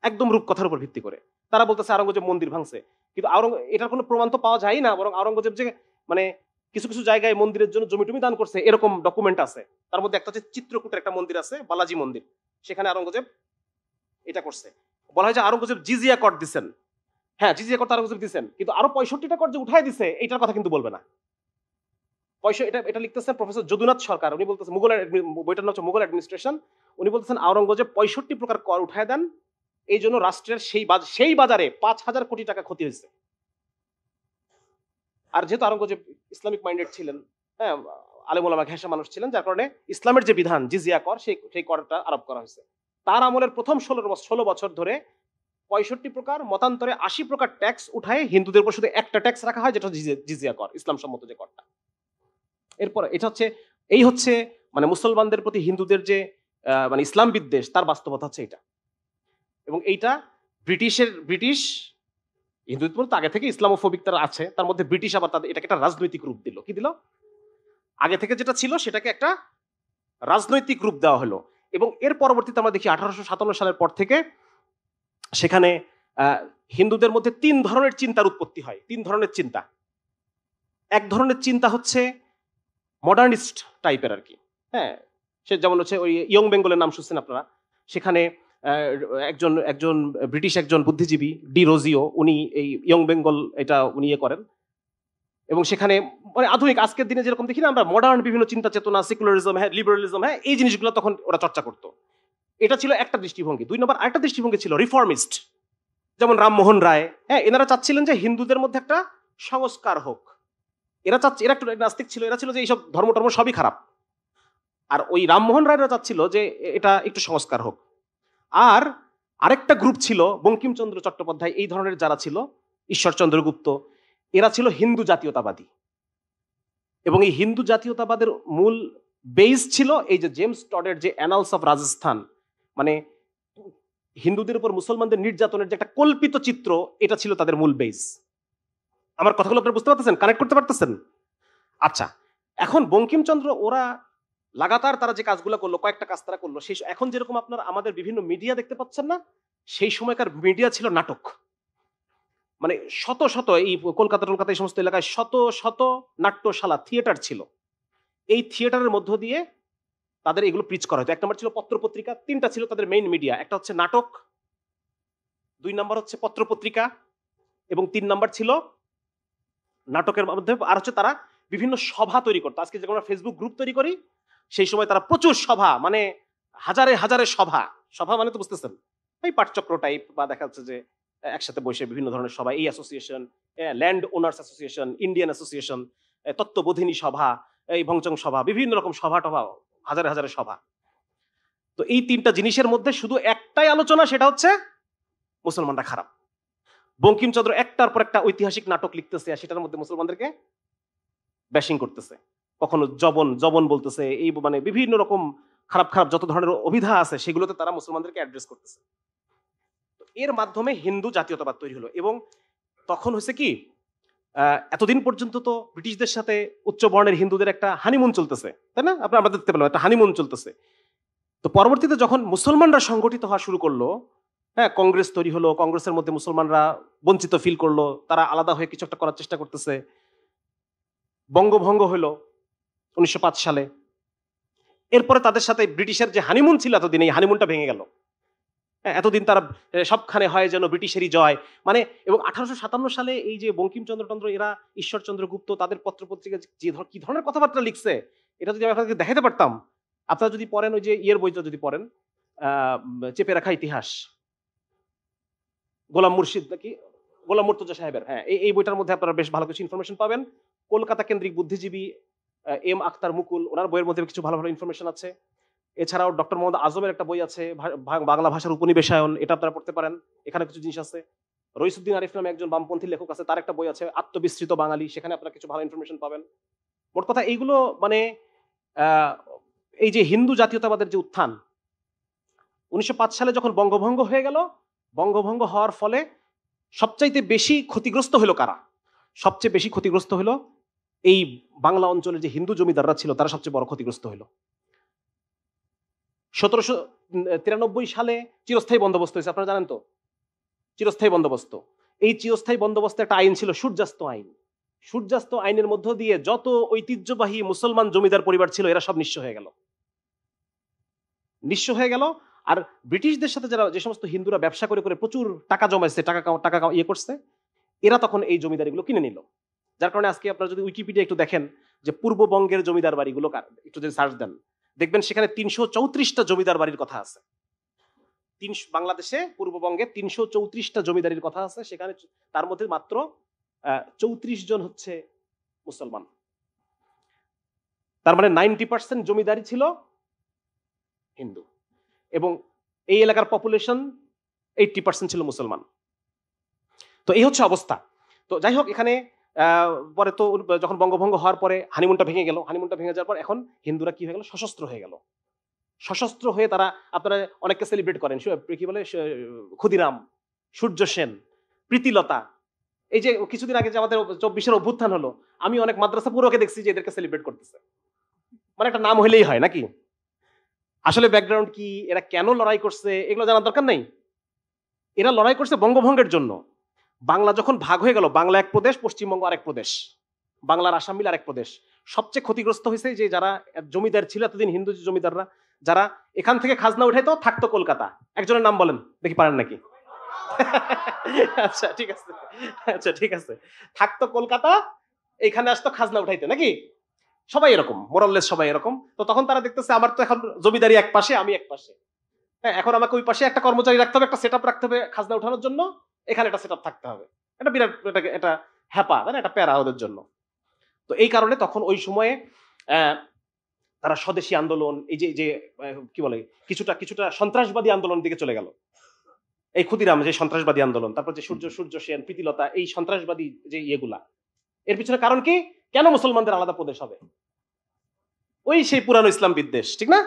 একদম রূপকথার উপর ভিত্তি করে। তারা বলতেছে আওরঙ্গজেব মন্দির ভাঙছে, কিন্তু এটার কোনো প্রমাণ তো পাওয়া যায় না, বরং আওরঙ্গজেব যে মানে কিছু কিছু জায়গায় মন্দিরের জন্য জমি টমি দান করছে এরকম ডকুমেন্ট আছে। তার মধ্যে একটা হচ্ছে চিত্রকূটের একটা মন্দির আছে, বালাজি মন্দির, সেখানে আওরঙ্গজেব এটা করছে। বলা হয় যে আওরঙ্গজেব জিজিয়া কর দিচ্ছেন, হ্যাঁ জিজিয়া কর আওরঙ্গজেব দিচ্ছেন, কিন্তু আরো 65টা কর যে উঠাই দিছে এইটার কথা কিন্তু বলবে না। এটা এটা লিখতেছেন প্রফেসর যদুনাথ সরকার, উনি বলতেছেন বইটার নাম হচ্ছে মুঘল অ্যাডমিনিস্ট্রেশন। উনি বলতেছেন আওরঙ্গজেব 65 প্রকার কর উঠায় দেন, এই জন্য রাষ্ট্রের সেই বাজারে 5,000 কোটি টাকা ক্ষতি হয়েছে। আর যেহেতু আওরঙ্গজেব ইসলামিক মাইন্ডেড ছিলেন, হ্যাঁ আলেম ওলামা ঘেঁষা মানুষ ছিলেন, যার কারণে ইসলামের যে বিধান জিজিয়া কর সেই করটা আরোপ করা হয়েছে। তার আমলের প্রথম 16 বছর ধরে 65 প্রকার মতান্তরে 80 প্রকার ট্যাক্স উঠায় হিন্দুদের উপর শুধু একটা ট্যাক্স রাখা হয়, যেটা জিজিয়া কর, ইসলাম সম্মত যে করটা। এরপরে এটা হচ্ছে এই হচ্ছে মানে মুসলমানদের প্রতি হিন্দুদের যে মানে ইসলাম বিদ্বেষ, তার বাস্তবতা হচ্ছে এটা। এবং এইটা ব্রিটিশ হিন্দুত্ব তো আগে থেকে ইসলামোফোবিক তারা আছে, তার মধ্যে ব্রিটিশ আবার তাদের এটাকে একটা রাজনৈতিক রূপ দিল। কি দিল? আগে থেকে যেটা ছিল সেটাকে একটা রাজনৈতিক রূপ দেওয়া হলো। এবং এর পরবর্তীতে আমরা দেখি 1857 সালের পর থেকে সেখানে হিন্দুদের মধ্যে 3 ধরনের চিন্তার উৎপত্তি হয়। 3 ধরনের চিন্তা। এক ধরনের চিন্তা হচ্ছে মডার্নিস্ট টাইপের আর কি, হ্যাঁ সে যেমন হচ্ছে ওই ইয়ং বেঙ্গলের নাম শুনছেন আপনারা, সেখানে একজন ব্রিটিশ একজন বুদ্ধিজীবী ডি রোজিও, উনি এই ইয়ং বেঙ্গল এটা উনি করেন। এবং সেখানে মানে আধুনিক আজকের দিনে যেরকম দেখি না আমরা মডার্ন বিভিন্ন চিন্তা চেতনা, সেকুলারিজম, হ্যাঁ লিবারালিজম, হ্যাঁ এই জিনিসগুলো তখন ওরা চর্চা করতো। এটা ছিল একটা দৃষ্টিভঙ্গি। 2 নম্বর আরেকটা দৃষ্টিভঙ্গি ছিল রিফর্মিস্ট, যেমন রামমোহন রায়, হ্যাঁ এনারা চাচ্ছিলেন যে হিন্দুদের মধ্যে একটা সংস্কার হোক। এরা একটু নাস্তিক ছিল, এরা ছিল যে এইসব ধর্ম টর্ম সবই খারাপ। আর ওই রামমোহন রায়রা চাচ্ছিল যে এটা একটু সংস্কার হোক। আর আরেকটা গ্রুপ ছিল বঙ্কিমচন্দ্র চট্টোপাধ্যায়, এই ধরনের যারা ছিল, ঈশ্বরচন্দ্র গুপ্ত, এরা ছিল হিন্দু জাতীয়তাবাদী। এবং এই হিন্দু জাতীয়তাবাদের মূল বেস ছিল এই যে জেমস টডের যে অ্যানালস অফ রাজস্থান, মানে হিন্দুদের উপর মুসলমানদের নির্যাতনের যে একটা কল্পিত চিত্র, এটা ছিল তাদের মূল বেস। আমার কথাগুলো আপনারা বুঝতে পারতেছেন, কানেক্ট করতে পারতেছেন? আচ্ছা, এখন বঙ্কিমচন্দ্র ওরা লাগাতার তারা যে কাজগুলো করলো, কয়েকটা কাজ তারা করলো, সেই এখন যেরকম আপনারা আমাদের বিভিন্ন মিডিয়া দেখতে পাচ্ছেন না, সেই সময়কার মিডিয়া ছিল নাটক। মানে শত শত এই কলকাতা এই সমস্ত এলাকায় শত শত নাট্যশালা, থিয়েটার ছিল। এই থিয়েটারের মধ্য দিয়ে তাদের এগুলো প্রিচ করা হতো। 1 নম্বর ছিল পত্রপত্রিকা, 3টা ছিল তাদের মেইন মিডিয়া, একটা হচ্ছে নাটক, 2 নম্বর হচ্ছে পত্রপত্রিকা, এবং 3 নম্বর ছিল নাটকের মধ্যে আর হচ্ছে তারা বিভিন্ন সভা তৈরি করতো। আজকে যখন আমরা ফেসবুক গ্রুপ তৈরি করি, সেই সময় তারা প্রচুর সভা, মানে হাজারে হাজারে সভা মানে তো বুঝতেছেন এই পাঠচক্র টাইপ, বা দেখা যাচ্ছে যে একসাথে বসে বিভিন্ন ধরনের সভা, এই association, land owners association, Indian association, Tattwabodhini সভা, এই ভংচং সভা, বিভিন্ন রকম সভা টভা, হাজারে হাজারে সভা। তো এই 3টা জিনিসের মধ্যে শুধু একটাই আলোচনা, সেটা হচ্ছে মুসলমানরা খারাপ। বঙ্কিমচন্দ্র একটার পর একটা ঐতিহাসিক নাটক লিখতেছে, আর সেটার মধ্যে মুসলমানদেরকে ব্যাশিং করতেছে, কখনো জবন বলতেছে, এই মানে বিভিন্ন রকম খারাপ খারাপ যত ধরনের অভিধা আছে সেগুলোতে তারা মুসলমানদেরকে অ্যাড্রেস করতেছে। এর মাধ্যমে হিন্দু জাতীয়তাবাদ তৈরি হলো। এবং তখন হয়েছে কি, এতদিন পর্যন্ত তো ব্রিটিশদের সাথে উচ্চ বর্ণের হিন্দুদের একটা হানিমুন চলতেছে, তাই না? আমরা দেখতে পেলাম একটা হানিমুন চলতেছে। তো পরবর্তীতে যখন মুসলমানরা সংগঠিত হওয়া শুরু করলো, হ্যাঁ, কংগ্রেস তৈরি হলো, কংগ্রেসের মধ্যে মুসলমানরা বঞ্চিত ফিল করলো, তারা আলাদা হয়ে কিছু একটা করার চেষ্টা করতেছে। বঙ্গভঙ্গ হলো 1905 সালে। এরপরে তাদের সাথে ব্রিটিশের যে হানিমুন ছিল এতদিন, এই হানিমুনটা ভেঙে গেল। এতদিন তারা সবখানে হয় যেন ব্রিটিশেরই জয়, মানে। এবং 1857 সালে এই যে বঙ্কিমচন্দ্র চন্দ্র, এরা ঈশ্বরচন্দ্র গুপ্ত, তাদের পত্রপত্রিকা যে কি ধরনের কথাবার্তা লিখছে, এটা যদি আমি আপনাকে দেখাতে পারতাম। আপনারা যদি পড়েন, ওই যে ইয়ের বইটা যদি পড়েন, চেপে রাখা ইতিহাস, গোলাম মুর্শিদ নাকি গোলাম মুর্তজা সাহেবের, হ্যাঁ, এই বইটার মধ্যে আপনারা বেশ ভালো কিছু ইনফরমেশন পাবেন। কলকাতা কেন্দ্রিক বুদ্ধিজীবী এম আখতার মুকুল, ওনার বইয়ের মধ্যে কিছু ভালো ভালো ইনফরমেশন আছে। এছাড়াও ডক্টর মোহাম্মদ আজমের একটা বই আছে, বাংলা ভাষার উপনিবেশায়ন, এটা আপনারা পড়তে পারেন, এখানে কিছু জিনিস আছে। রইসুদ্দিন আরিফ নামে একজন বামপন্থী লেখক আছে, তার একটা বই আছে আত্মবিস্তৃত বাঙালি, সেখানে আপনারা কিছু ভালো ইনফরমেশন পাবেন। মোট কথা এইগুলো মানে এই যে হিন্দু জাতীয়তাবাদের যে উত্থান 1905 সালে যখন বঙ্গভঙ্গ হয়ে গেল, বঙ্গভঙ্গ হওয়ার ফলে সবচাইতে বেশি ক্ষতিগ্রস্ত হলো কারা? সবচেয়ে বেশি ক্ষতিগ্রস্ত হলো এই বাংলা অঞ্চলের যে হিন্দু জমিদাররা ছিল, তারা সবচেয়ে বড় ক্ষতিগ্রস্ত হলো। 1793 সালে চিরস্থায়ী বন্দোবস্ত হয়েছে, আপনারা জানেন তো? চিরস্থায়ী বন্দোবস্ত, এই চিরস্থায়ী বন্দোবস্তে একটা আইন ছিল সূর্যাস্ত আইন। সূর্যাস্ত আইনের মধ্য দিয়ে যত ঐতিহ্যবাহী মুসলমান জমিদার পরিবার ছিল, এরা সব নিঃস্ব হয়ে গেল, নিঃস্ব হয়ে গেল। আর ব্রিটিশদের সাথে যারা, যে সমস্ত হিন্দুরা ব্যবসা করে করে প্রচুর টাকা জমাইছে, টাকা ইয়ে করছে, এরা তখন এই জমিদারিগুলো কিনে নিল। যার কারণে আজকে আপনারা যদি উইকিপিডিয়া একটু দেখেন যে পূর্ববঙ্গের জমিদার বাড়িগুলো একটু যদি সার্চ দেন, দেখবেন সেখানে 334টা জমিদার বাড়ির কথা আছে। বাংলাদেশে পূর্ববঙ্গে 334টা জমিদারির কথা আছে, সেখানে তার মধ্যে মাত্র 34 জন হচ্ছে মুসলমান। তার মানে 90% জমিদারি ছিল হিন্দু, এবং এই এলাকার পপুলেশন 80% ছিল মুসলমান। তো এই হচ্ছে অবস্থা। তো যাই হোক, এখানে পরে তো যখন বঙ্গভঙ্গ হওয়ার পরে হানিমুনটা ভেঙে গেল। হানিমুনটা ভেঙে যাওয়ার পর এখন হিন্দুরা কি হয়ে গেল? সশস্ত্র হয়ে গেল। সশস্ত্র হয়ে তারা, আপনারা অনেককে সেলিব্রেট করেন, কি বলে, ক্ষুদিরাম, সূর্য সেন, প্রীতিলতা। এই যে কিছুদিন আগে যে আমাদের 24-এর অভ্যুত্থান হলো, আমি অনেক মাদ্রাসা পুরোকে দেখছি যে এদেরকে সেলিব্রেট করতেছে, মানে একটা নাম হলেই হয় নাকি? আসলে ব্যাকগ্রাউন্ড কি, এরা কেন লড়াই করছে, এগুলো জানার দরকার নেই। এরা লড়াই করছে বঙ্গভঙ্গের জন্য। বাংলা যখন ভাগ হয়ে গেল, বাংলা এক প্রদেশ, পশ্চিমবঙ্গ আরেক প্রদেশ, বাংলার আসাম মিল আরেক প্রদেশ, সবচেয়ে ক্ষতিগ্রস্ত হয়েছে যে যারা জমিদার ছিল এতদিন, হিন্দু জমিদাররা, যারা এখান থেকে খাজনা উঠাইতো, থাকতো কলকাতা। একজনের নাম বলেন দেখি, পারেন নাকি? আচ্ছা ঠিক আছে, আচ্ছা ঠিক আছে, থাকতো কলকাতা, এখানে আসতো খাজনা উঠাইতে নাকি? সবাই এরকম, মোরাললেস সবাই এরকম। তো তখন তারা দেখতেছে আমার তো এখন জমিদারি এক পাশে, আমি এক পাশে, হ্যাঁ, এখন আমাকে ওই পাশে একটা কর্মচারী রাখতে হবে, একটা সেট রাখতে হবে খাজনা উঠানোর জন্য, এখানে একটা সেট থাকতে হবে। এটা বিরাট, এটা হ্যাপা, তাই না? এটা প্যারা ওদের জন্য। তো এই কারণে তখন ওই সময়ে তারা স্বদেশী আন্দোলন, এই যে কি বলে, কিছুটা সন্ত্রাসবাদী আন্দোলনের দিকে চলে গেল। এই ক্ষুদিরাম যে সন্ত্রাসবাদী আন্দোলন, তারপর যে সূর্য সেন, প্রীতিলতা, এই সন্ত্রাসবাদী যে ইয়েগুলা, এর পিছনে কারণ কি? কেন মুসলমানদের আলাদা প্রদেশ হবে? ওই সেই পুরানো ইসলাম বিদ্বেষ, ঠিক না?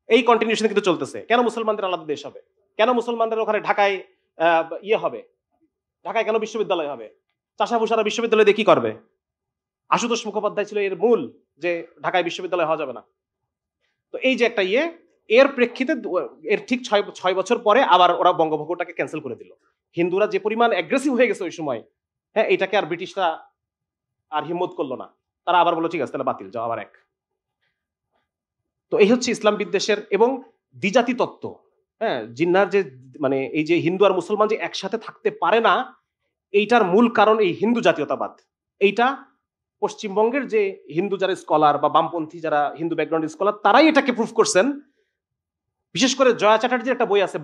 এই কন্টিনিউশন কিন্তু চলতেছে। কেন মুসলমানদের আলাদা দেশ হবে? কেন মুসলমানদের ওখানে ঢাকায় ইয়ে হবে? ঢাকায় কেন বিশ্ববিদ্যালয় হবে? চাষাভূষারা বিশ্ববিদ্যালয় দিয়ে কি করবে? আশুতোষ মুখোপাধ্যায় ছিল এর মূল, যে ঢাকায় বিশ্ববিদ্যালয় হওয়া যাবে না। তো এই যে একটা ইয়ে, এর প্রেক্ষিতে এর ঠিক 6 বছর পরে আবার ওরা বঙ্গভঙ্গটাকে ক্যান্সেল করে দিল। হিন্দুরা যে পরিমাণ অ্যাগ্রেসিভ হয়ে গেছে ওই সময়, হ্যাঁ, এটাকে আর ব্রিটিশরা আর হিম্মত করলো না। তারা আবার বললো ঠিক আছে, তাহলে বাতিল, যাও আবার এক। তো এই হচ্ছে ইসলাম বিদ্বেষের এবং দ্বিজাতি তত্ত্ব। হ্যাঁ, জিন্নার যে, মানে এই যে হিন্দু আর মুসলমান যে একসাথে থাকতে পারে না, এইটার মূল কারণ এই হিন্দু জাতীয়তাবাদ। এইটা পশ্চিমবঙ্গের যে হিন্দু যারা স্কলার বা বামপন্থী যারা হিন্দু ব্যাকগ্রাউন্ড স্কলার, তারাই এটাকে প্রুফ করছেন। বিশেষ করে জয়া চ্যাটার্জির একটা বই আছে,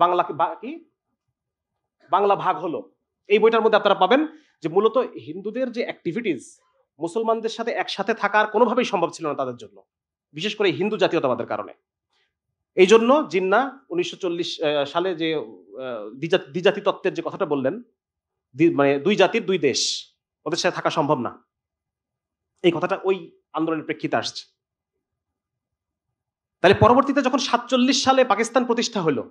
বাংলা ভাগ হলো। এই বইটার মধ্যে আপনারা পাবেন যে মূলত হিন্দুদের যে অ্যাক্টিভিটিস, মুসলমানদের সাথে একসাথে থাকার কোনোভাবেই সম্ভব ছিল না তাদের জন্য, বিশেষ করে হিন্দু জাতীয়তাবাদের কারণে। এই জন্য জিন্না 1940 সালে যে দ্বিজাতি তত্ত্বের যে কথাটা বললেন, মানে দুই জাতির দুই দেশ, ওদের সাথে থাকা সম্ভব না, এই কথাটা ওই আন্দোলনের প্রেক্ষিতে আসছে। তাহলে পরবর্তীতে যখন 47 সালে পাকিস্তান প্রতিষ্ঠা হলো,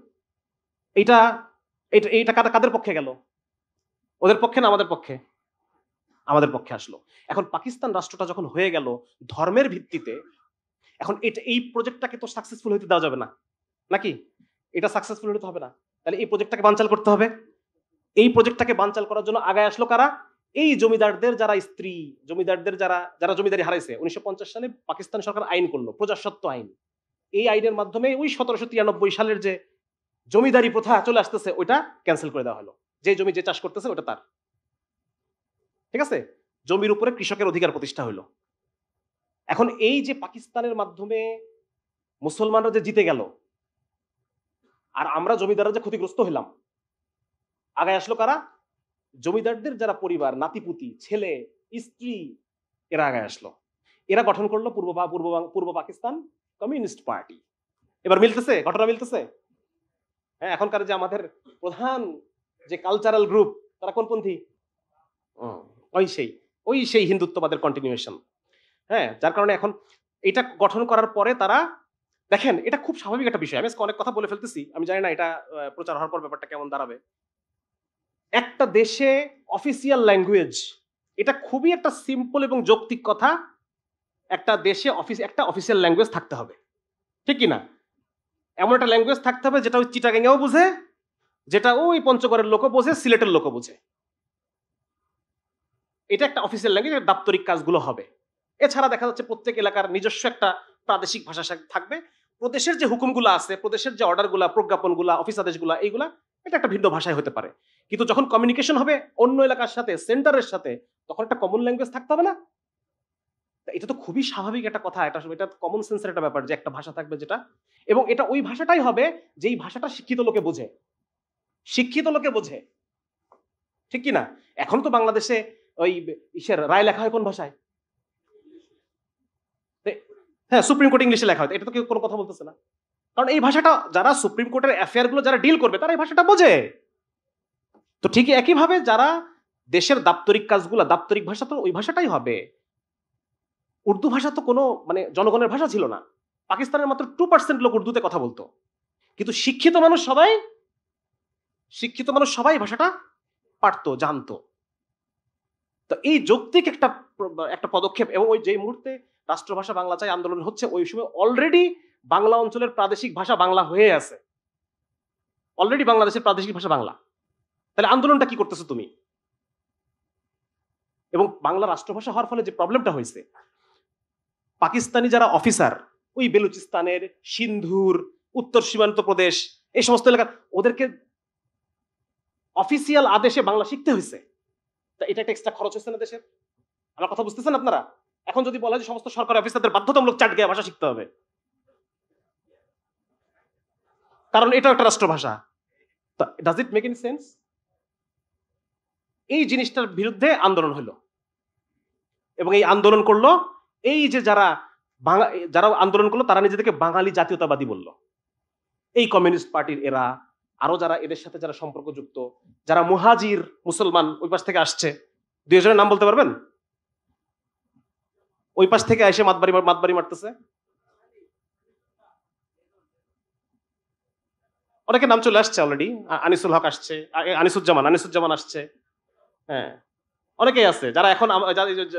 এইটা এইটা কাদের পক্ষে গেল? ওদের পক্ষে না আমাদের পক্ষে? আমাদের পক্ষে আসলো। এখন পাকিস্তান রাষ্ট্রটা যখন হয়ে গেল ধর্মের ভিত্তিতে, এখন এই প্রজেক্টটাকে তো সাকসেসফুল হইতে দেওয়া যাবে না, নাকি? এটা সাকসেসফুল হতে হবে না, তাহলে এই প্রজেক্টটাকে বানচাল করতে হবে। এই প্রজেক্টটাকে বানচাল করার জন্য আগায় আসলো কারা? এই জমিদারদের যারা স্ত্রী, জমিদারদের যারা যারা জমিদারি হারাইছে। 1950 সালে পাকিস্তান সরকার আইন করলো, প্রজাস্বত্ব আইন। এই আইনের মাধ্যমে ওই 1793 সালের যে জমিদারি প্রথা চলে আসতেছে ওইটা ক্যান্সেল করে দেওয়া হলো। যে জমি যে চাষ করতেছে ওটা তার, ঠিক আছে? জমির উপরে কৃষকের অধিকার প্রতিষ্ঠা হলো। এখন এই যে পাকিস্তানের মাধ্যমে মুসলমানরা যে জিতে গেল আর আমরা জমিদাররা যে ক্ষতিগ্রস্ত হলাম, আগায় আসলো কারা? জমিদারদের যারা পরিবার, নাতিপুতি, ছেলে, স্ত্রী, এরা আগায় আসলো। এরা গঠন করলো পূর্ব পাকিস্তান কমিউনিস্ট পার্টি। এবার মিলতেছে, ঘটনা মিলতেছে। হ্যাঁ, এখনকার যে আমাদের প্রধান যে কালচারাল গ্রুপ, তারা কোনপন্থী? ওই সেই হিন্দুত্ববাদের কন্টিনিউয়েশন। হ্যাঁ, যার কারণে এখন এটা গঠন করার পরে তারা, দেখেন এটা খুব স্বাভাবিক একটা বিষয়। আমি অনেক কথা বলে ফেলতেছি, আমি জানি না এটা প্রচার হওয়ার পর ব্যাপারটা কেমন দাঁড়াবে। একটা দেশে অফিসিয়াল ল্যাঙ্গুয়েজ, এটা খুবই একটা সিম্পল এবং যৌক্তিক কথা। একটা দেশে একটা অফিসিয়াল ল্যাঙ্গুয়েজ থাকতে হবে, ঠিক কি না? এমন একটা ল্যাঙ্গুয়েজ থাকতে হবে যেটা ওই চিটাগাঙ্গেও বুঝে, যেটা ওই পঞ্চগড়ের লোকও বোঝে, সিলেটের লোকও বুঝে। এটা একটা অফিসিয়াল ল্যাঙ্গুয়েজ, দাপ্তরিক কাজগুলো হবে। এছাড়া দেখা যাচ্ছে প্রত্যেক এলাকার নিজস্ব একটা প্রাদেশিক ভাষা থাকবে। প্রদেশের যে হুকুমগুলো আছে, প্রদেশের যে অর্ডারগুলা, প্রজ্ঞাপনগুলা, অফিস আদেশগুলা, এইগুলা এটা একটা ভিন্ন ভাষায় হতে পারে। কিন্তু যখন কমিউনিকেশন হবে অন্য এলাকার সাথে, সেন্টারের সাথে, তখন একটা কমন ল্যাঙ্গুয়েজ থাকতে হবে না? এটা তো খুবই স্বাভাবিক একটা কথা। এটা কমন সেন্সের একটা ব্যাপার যে একটা ভাষা থাকবে যেটা, এবং এটা ওই ভাষাটাই হবে যেই ভাষাটা শিক্ষিত লোকে বোঝে। শিক্ষিত লোকে বোঝে, ঠিক কি না? এখন তো বাংলাদেশে ওই ইসের রায় লেখা হয় কোন ভাষায়? হ্যাঁ, সুপ্রিম কোর্ট ইংলিশে লেখা হয়। এটা তো কেউ কোনো কথা বলতেছে না, কারণ এই ভাষাটা যারা সুপ্রিম কোর্টের অ্যাফেয়ার গুলো যারা ডিল করবে তারা এই ভাষাটা বোঝে। তো ঠিক একইভাবে যারা দেশের দাপ্তরিক কাজগুলো, দাপ্তরিক ভাষা তো ওই ভাষাটাই হবে। উর্দু ভাষা তো কোনো মানে জনগণের ভাষা ছিল না। পাকিস্তানের মাত্র 2% লোক উর্দুতে কথা বলতো, কিন্তু শিক্ষিত মানুষ সবাই ভাষাটা পারতো, জানতো। তো এই যৌক্তিক একটা পদক্ষেপ, এবং ওই যে মুহূর্তে রাষ্ট্রভাষা বাংলা চাই আন্দোলন হচ্ছে, ওই সময় অলরেডি বাংলা অঞ্চলের প্রাদেশিক ভাষা বাংলা হয়ে আছে। অলরেডি বাংলাদেশের প্রাদেশিক ভাষা বাংলা। তাহলে আন্দোলনটা কি করতেছো তুমি? এবং বাংলা রাষ্ট্রভাষা হওয়ার ফলে যে প্রবলেমটা হয়েছে, পাকিস্তানি যারা অফিসার ওই বেলুচিস্তানের, সিন্ধুর, উত্তর সীমান্ত প্রদেশ, এই সমস্ত এলাকার, ওদেরকে অফিসিয়াল আদেশে বাংলা শিখতে হয়েছে। তা এটা একটা এক্সট্রা খরচ হচ্ছে না দেশের? আমার কথা বুঝতেছেন আপনারা? এখন যদি বলা হয় যে সমস্ত সরকারি অফিসারদের বাধ্যতামূলক চাটগাঁয়া ভাষা শিখতে হবে, কারণ এটাও একটা রাষ্ট্রভাষা, does it make any sense? এই জিনিসটার বিরুদ্ধে আন্দোলন হলো, এবং এই আন্দোলন করলো এই যে যারা আন্দোলন করলো তারা নিজেদেরকে বাঙালি জাতীয়তাবাদী বলল। এই কমিউনিস্ট পার্টির এরা, আরো যারা এদের সাথে যারা সম্পর্কযুক্ত, যারা মুহাজির মুসলমান ওই পাশ থেকে আসছে, 2 জনের নাম বলতে পারবেন? ওই পাশ থেকে এসে মাতবাড়ি মারতেছে। অনেকে নাম চলে আসছে অলরেডি। আনিসুল হক আসছে, আনিসুজ্জামান আসছে। হ্যাঁ, অনেকেই আছে যারা এখন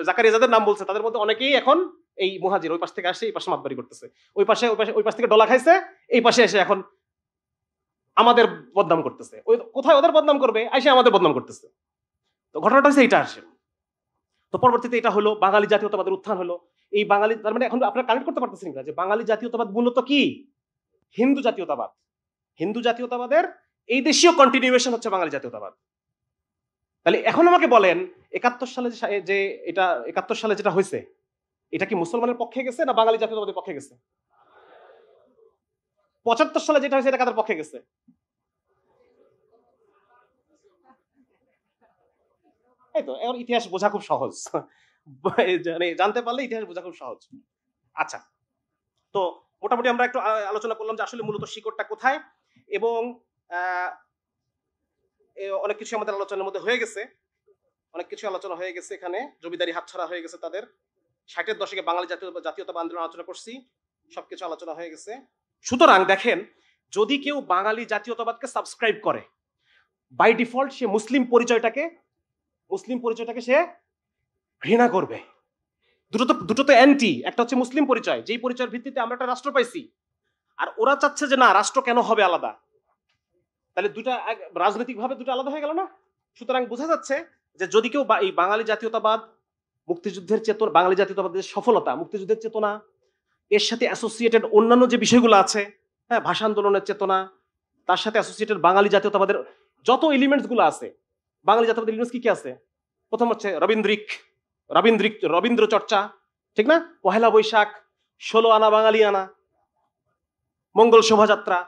জাকারিয়া যাদের নাম বলছে তাদের মধ্যে অনেকেই এখন এই মুহাজির, ওই পাশ থেকে আসে এই পাশে মাতবাড়ি করতেছে। ওই পাশ থেকে ডলা খাইছে, এই পাশে এসে এখন আমাদের বদনাম করতেছে। কোথায় ওদের বদনাম করবে, এসে আমাদের বদনাম করতেছে। তো ঘটনাটা হচ্ছে এইটা আসে। তো পরবর্তীতে এটা হলো বাঙালি জাতীয়তাবাদের উত্থান হলো। এই বাঙালি, তার মানে এখন আপনারা কানেক্ট করতে পারতেছেন না যে বাঙালি জাতীয়তাবাদ মূলত কি? হিন্দু জাতীয়তাবাদ। হিন্দু জাতীয়তাবাদের এই দেশীয় কন্টিনিউয়েশন হচ্ছে বাঙালি জাতীয়তাবাদ। তাহলে এখন আমাকে বলেন 71 সালে যে এটা 71 সালে যেটা হয়েছে, এটা কি মুসলমানের পক্ষে গেছে না বাঙালি জাতীয়তাবাদের পক্ষে গেছে? 75 সালে যেটা হয়েছে এটা কাদের পক্ষে গেছে? এই তো, এখন ইতিহাস বোঝা খুব সহজ। জানতে পারলে ইতিহাস বোঝা খুব সহজ। আচ্ছা, তো মোটামুটি আমরা একটু আলোচনা করলাম যে আসলে মূলত শিকড়টা কোথায়, এবং অনেক কিছু আমাদের আলোচনার মধ্যে হয়ে গেছে। অনেক কিছু আলোচনা হয়ে গেছে এখানে। জমিদারি হাতছাড়া হয়ে গেছে তাদের। 60-এর দশকে বাঙালি জাতীয়তাবাদ আন্দোলন আলোচনা করছি, সবকিছু আলোচনা হয়ে গেছে। সুতরাং দেখেন, যদি কেউ বাঙালি জাতীয়তাবাদকে সাবস্ক্রাইব করে, বাই ডিফল্ট সে মুসলিম পরিচয়টাকে সে ঘৃণা করবে। দুটো তো অ্যান্টি। একটা হচ্ছে মুসলিম পরিচয়, যেই পরিচয়ের ভিত্তিতে আমরা একটা রাষ্ট্র পাইছি, আর ওরা চাচ্ছে যে না, রাষ্ট্র কেন হবে আলাদা? তাহলে দুটা রাজনৈতিক ভাবে দুটো আলাদা হয়ে গেল না? সুতরাং বোঝা যাচ্ছে যে যদি কেউ এই বাঙালি জাতীয়তাবাদ, মুক্তিযুদ্ধের চেতনা, বাঙালি জাতীয়তাবাদের সফলতা, মুক্তিযুদ্ধের চেতনা, এর সাথে অ্যাসোসিয়েটেড অন্যান্য যে বিষয়গুলো আছে, হ্যাঁ, ভাষা আন্দোলনের চেতনা, তার সাথে অ্যাসোসিয়েটেড বাঙালি জাতীয়তাবাদের যত এলিমেন্টস গুলো আছে, বাঙালি জাতীয়তাবাদের এলিমেন্টস কি কি আছে? প্রথম হচ্ছে রবীন্দ্র চর্চা, ঠিক না? পহেলা বৈশাখ, 16 আনা বাঙালি আনা, মঙ্গল শোভাযাত্রা,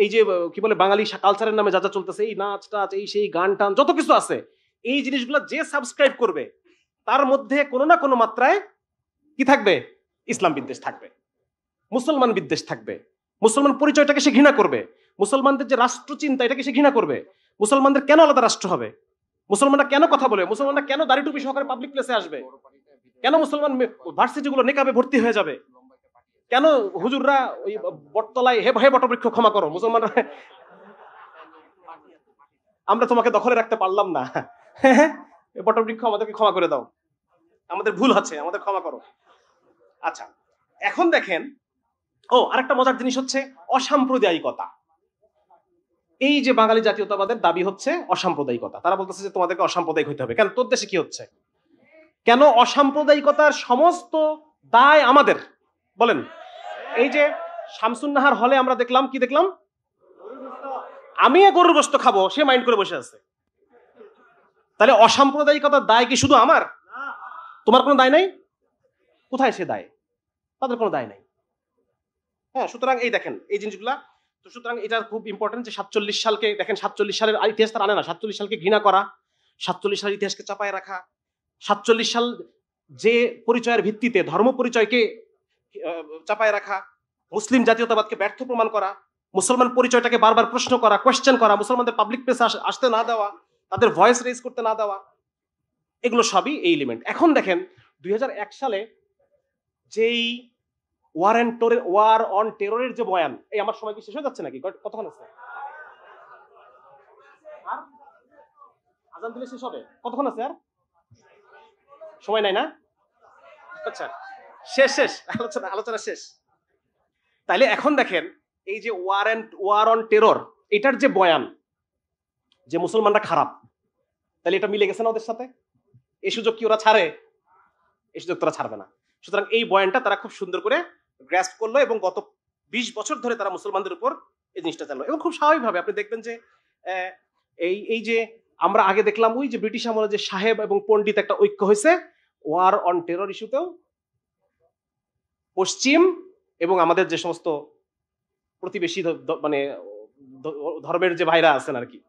এই যে কি বলে বাঙালি কালচারের নামে যা যা চলতেছে, এই নাচ টাচ, এই সেই গান টান যত কিছু আছে, এই জিনিসগুলো যে সাবস্ক্রাইব করবে তার মধ্যে কোনো না কোনো মাত্রায় কি থাকবে? ইসলাম বিদ্বেষ থাকবে, মুসলমান বিদ্বেষ থাকবে। মুসলমান পরিচয়টাকে সে ঘৃণা করবে, মুসলমানদের যে রাষ্ট্র চিন্তা এটাকে সে ঘৃণা করবে। মুসলমানদের কেন আলাদা রাষ্ট্র হবে? মুসলমানরা কেন কথা বলে? মুসলমানরা কেন দাড়ি টুপি সহকারে পাবলিক প্লেসে আসবে? কেন মুসলমান ভার্সিটি গুলো নেকাবে ভর্তি হয়ে যাবে? কেন হুজুররা ওই বটতলায় হে বটবৃক্ষ ক্ষমা করো, মুসলমানরা আমরা তোমাকে দখলে রাখতে পারলাম না, বটবৃক্ষ আমাদেরকে ক্ষমা করে দাও, আমাদের ভুল আছে, আমাদের ক্ষমা করো। আচ্ছা, এখন দেখেন, আরেকটা মজার জিনিস হচ্ছে অসাম্প্রদায়িকতা। এই যে বাঙালি জাতীয়তাবাদের দাবি হচ্ছে অসাম্প্রদায়িকতা, তারা বলতেছে যে তোমাদেরকে অসাম্প্রদায়িক হইতে হবে। কেন? তোর দেশে কি হচ্ছে? কেন অসাম্প্রদায়িকতার সমস্ত দায় আমাদের? বলেন। এই যে শামসুন্নাহার হলে আমরা দেখলাম, কি দেখলাম? আমি গরুর গোশত খাবো, সে মাইন্ড করে বসে আছে। তাহলে অসাম্প্রদায়িকতার দায় কি শুধু আমার? তোমার কোনো দায় নাই? কোথায় সে দায়? তাদের কোনো দায় নাই। হ্যাঁ, সুতরাং এই দেখেন এই জিনিসগুলা, তো সুতরাং এটা খুব ইম্পর্টেন্ট যে 47 সালকে দেখেন, 47 সালের ইতিহাস তারা আনে না, 47 সালকে ঘৃণা করা, 47 সালের ইতিহাসকে চাপায় রাখা, 47 সাল যে পরিচয়ের ভিত্তিতে ধর্ম পরিচয়কে চাপায় রাখা, মুসলিম জাতীয়তাবাদকে ব্যর্থ প্রমাণ করা, মুসলমান পরিচয়টাকে বারবার প্রশ্ন করা, কোয়েশ্চেন করা, মুসলমানদের পাবলিক প্লেসে আসতে না দেওয়া, তাদের ভয়েস রেজ করতে না দেওয়া, এগুলো সবই এই এলিমেন্ট। এখন দেখেন 2001 সালে যেই ওয়ার অন টেররের যে বয়ান, এই আমার সময় কি শেষ হয়ে যাচ্ছে নাকি? কতক্ষণ আছে? আর আজান দিলে শেষ হবে? কতক্ষণ আছে? আর সময় নাই না? আচ্ছা, শেষ আলোচনা শেষ। তাইলে এখন দেখেন এই যে ওয়ার অন টেরর, এটার যে বয়ান যে মুসলমানরা খারাপ, তাহলে এটা মিলে গেছে না ওদের সাথে? এই সুযোগ কি ওরা ছাড়ে? এই সুযোগ তারা ছাড়বে না। সুতরাং এই বয়ানটা তারা খুব সুন্দর করে গ্রাস্প করলো এবং গত 20 বছর ধরে তারা মুসলমানদের উপর এই জিনিসটা চাললো। এবং খুব স্বাভাবিকভাবে আপনি দেখবেন যে এই যে আমরা আগে দেখলাম ওই যে ব্রিটিশ আমলে যে সাহেব এবং পণ্ডিত একটা ঐক্য হয়েছে, ওয়ার অন টেরর ইস্যুতেও পশ্চিম এবং আমাদের যে সমস্ত প্রতিবেশী মানে ধর্মের যে ভাইরা আছেন আর কি,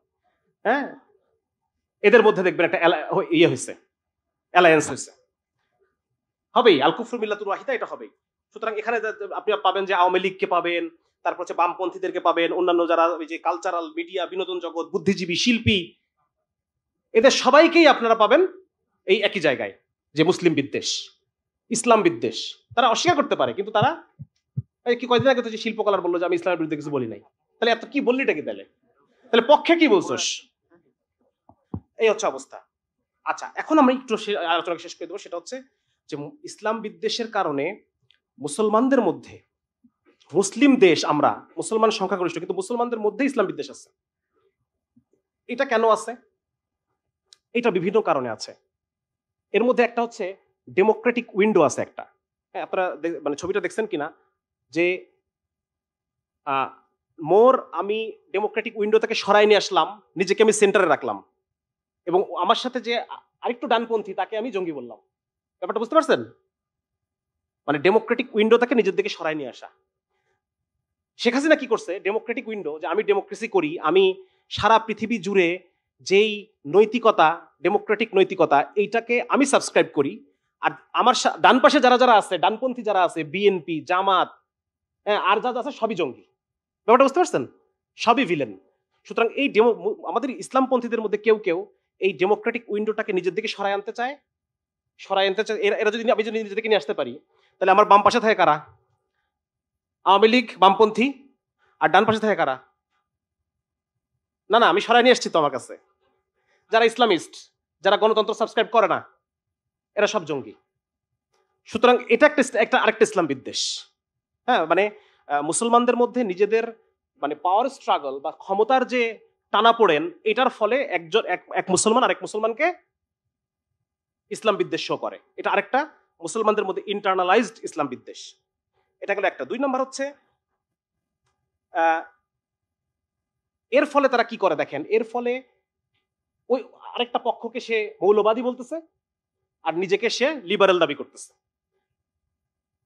হ্যাঁ, এদের মধ্যে দেখবেন একটা ইয়ে হয়েছে, অ্যালায়েন্স হয়েছে। হবেই, আল কুফরু মিল্লাতুন ওয়াহিদা, এটা হবেই। সুতরাং এখানে আপনি পাবেন যে আওয়ামী লীগকে পাবেন, তারপর হচ্ছে বামপন্থীদেরকে পাবেন, অন্যান্য যারা ওই যে কালচারাল মিডিয়া, বিনোদন জগৎ, বুদ্ধিজীবী, শিল্পী, এদের সবাইকেই আপনারা পাবেন এই একই জায়গায়, যে মুসলিম বিদ্বেষ, ইসলাম বিদ্বেষ। তারা অস্বীকার করতে পারে, কিন্তু তারা কি কয়দিন আগে তো যে শিল্পকলার বললো যে আমি ইসলামের বিরুদ্ধে কিছু বলি নাই, তাহলে এত কি বললিটা কি? তাহলে পক্ষে কি বলছোস? এই হচ্ছে অবস্থা। আচ্ছা, এখন আমরা একটু আলোচনা শেষ করে দেবো। সেটা হচ্ছে যে ইসলাম বিদ্বেষের কারণে মুসলমানদের মধ্যে, মুসলিম দেশ আমরা, মুসলমান সংখ্যাগরিষ্ঠ, কিন্তু মুসলমানদের মধ্যে ইসলাম বিদ্বেষ আছে। এটা কেন আছে? এটা বিভিন্ন কারণে আছে। এর মধ্যে একটা হচ্ছে ডেমোক্রেটিক উইন্ডো আছে একটা। হ্যাঁ, আপনারা মানে ছবিটা দেখছেন কিনা, যে আমি ডেমোক্রেটিক উইন্ডো থেকে সরাই নিয়ে আসলাম, নিজেকে আমি সেন্টারে রাখলাম, এবং আমার সাথে যে আরেকটু ডানপন্থী তাকে আমি জঙ্গি বললাম। ব্যাপারটা বুঝতে পারছেন? মানে ডেমোক্রেটিক উইন্ডো তাকে নিজের দিকে সরাই নিয়ে আসা। শেখ হাসিনা কি করছে? ডেমোক্রেটিক উইন্ডো, যে আমি ডেমোক্রেসি করি, আমি সারা পৃথিবী জুড়ে যেই নৈতিকতা, ডেমোক্রেটিক নৈতিকতা, এইটাকে আমি সাবস্ক্রাইব করি, আর আমার ডান পাশে যারা যারা আছে, ডানপন্থী যারা আছে, বিএনপি, জামাত, আর যা যা আছে সবই জঙ্গি। ব্যাপারটা বুঝতে পারছেন? সবই ভিলেন। সুতরাং এই আমাদের ইসলামপন্থীদের মধ্যে কেউ কেউ এই ডেমোক্রেটিক উইন্ডোটাকে নিজের দিকে সরাই আনতে চায়। এরা যদি আমি যদি নিজেদেরকে নিয়ে আসতে পারি, তাহলে আমার বাম পাশে থাকে কারা? আওয়ামী লীগ, বামপন্থী। আর ডান পাশে থাকে কারা? না, আমি সরাই নিয়ে আসছি তো আমার কাছে যারা ইসলামিস্ট, যারা গণতন্ত্র সাবস্ক্রাইব করে না, এরা সব জঙ্গি। সুতরাং এটা একটা আরেকটা ইসলাম বিদ্বেষ। হ্যাঁ, মানে মুসলমানদের মধ্যে নিজেদের মানে পাওয়ার স্ট্রাগল বা ক্ষমতার যে টানাপোড়েন, এটার ফলে একজন এক মুসলমান আরেক মুসলমানকে ইসলাম বিদ্বেষ শো করে। এটা আরেকটা মুসলমানদের মধ্যে ইন্টারনালাইজড ইসলাম বিদ্বেষ। এটা গেল একটা। 2 নম্বর হচ্ছে এর ফলে তারা কি করে দেখেন, এর ফলে ওই আরেকটা পক্ষকে সে মৌলবাদী বলতেছে আর নিজেকে সে লিবারেল দাবি করতেছে।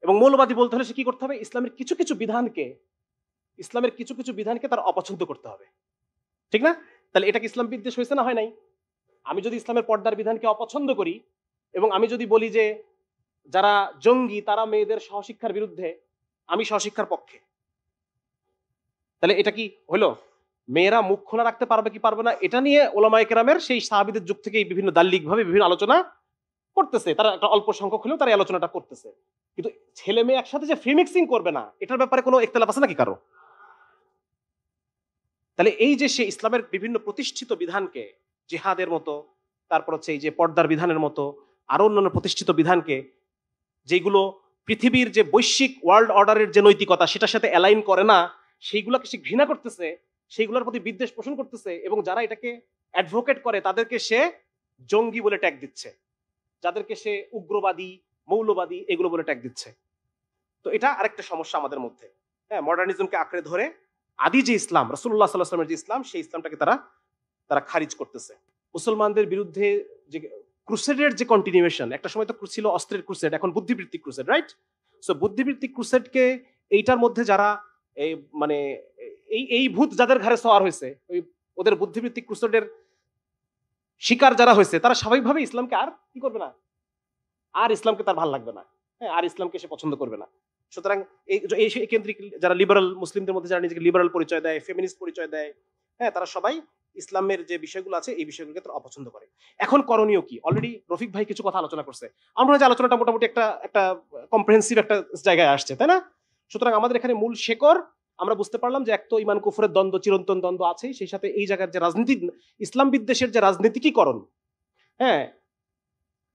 এবং মৌলবাদী বলতে হলে সে কি করতে হবে, ইসলামের কিছু কিছু বিধানকে তার অপছন্দ করতে হবে, ঠিক না? তাহলে এটা কি ইসলাম বিদ্বেষ হয়েছে না হয় নাই? আমি যদি ইসলামের পর্দার বিধানকে অপছন্দ করি এবং আমি যদি বলি যে যারা জঙ্গি তারা মেয়েদের সহশিক্ষার বিরুদ্ধে, আমি সহশিক্ষার পক্ষে, তাহলে এটা কি হলো? মেয়েরা মুখ খোলা রাখতে পারবে কি পারবে না, এটা নিয়ে ওলামায়ে কেরামের সেই সাহাবীদের যুগ থেকেই বিভিন্ন দাল্লিক ভাবে বিভিন্ন আলোচনা করতেছে। তারা একটা অল্প সংখ্যক হলেও তারা এই আলোচনাটা করতেছে। কিন্তু ছেলে মেয়ে একসাথে যে ফ্রি মিক্সিং করবে না, এটার ব্যাপারে কোনো ইখতিলাফ আছে নাকি কারো? তাহলে এই যে সে ইসলামের বিভিন্ন প্রতিষ্ঠিত বিধানকে, জিহাদের মতো, তারপর হচ্ছে এই যে পর্দার বিধানের মতো আরো অন্যান্য প্রতিষ্ঠিত বিধানকে, যেগুলো পৃথিবীর যে বৈশ্বিক ওয়ার্ল্ড অর্ডারের যে নৈতিকতা সেটার সাথে অ্যালাইন করে না, সেইগুলোকে সে ঘৃণা করতেছে, সেইগুলোর প্রতি বিদ্বেষ পোষণ করতেছে, এবং যারা এটাকে অ্যাডভোকেট করে তাদেরকে সে জঙ্গি বলে ট্যাগ দিচ্ছে, যাদেরকে সে উগ্রবাদী, মৌলবাদী এগুলো বলে ট্যাগ দিচ্ছে। তো এটা আরেকটা সমস্যা আমাদের মধ্যে। হ্যাঁ, মডার্নিজমকে আঁকড়ে ধরে আদি যে ইসলাম, রাসূলুল্লাহ সাল্লাল্লাহু আলাইহি ওয়াসাল্লামের যে ইসলাম, সেই ইসলামটাকে তারা খারিজ করতেছে। মুসলমানদের বিরুদ্ধে যে ক্রুসেডের যে কন্টিনিউয়েশন, একটা সময় তো ছিল অস্ত্রের ক্রুসেড, এখন বুদ্ধিবৃত্তিক ক্রুসেড, রাইট? সো বুদ্ধিবৃত্তিক ক্রুসেডকে এইটার মধ্যে যারা এই মানে এই ভূত যাদের ঘাড়ে সওয়ার হয়েছে, ওই ওদের বুদ্ধিবৃত্তিক ক্রুসেডের শিকার যারা হয়েছে, তারা স্বাভাবিকভাবে ইসলামকে আর কি করবে না, আর ইসলামকে তার ভালো লাগবে না, হ্যাঁ, আর ইসলামকে সে পছন্দ করবে না। সুতরাং এই কেন্দ্রিক যারা লিবারাল, মুসলিমদের মধ্যে যারা নিজেকে লিবারাল পরিচয় দেয়, ফেমিনিস্ট পরিচয় দেয়, হ্যাঁ, তারা সবাই ইসলামের যে বিষয়গুলো আছে এই বিষয়গুলোকে তারা অপছন্দ করে। এখন করণীয় কি? অলরেডি রফিক ভাই কিছু কথা আলোচনা করছে। আমরা যে আলোচনাটা মোটামুটি একটা কম্প্রিহেন্সিভ একটা জায়গায় আসছে, তাই না? সুতরাং আমাদের এখানে মূল শেকড় আমরা বুঝতে পারলাম যে এক তো ইমান কুফরের দ্বন্দ্ব, চিরন্তন দ্বন্দ্ব আছেই, সেই সাথে এই জায়গার যে রাজনীতি, ইসলাম বিদ্বেষের যে রাজনীতিকীকরণ, হ্যাঁ,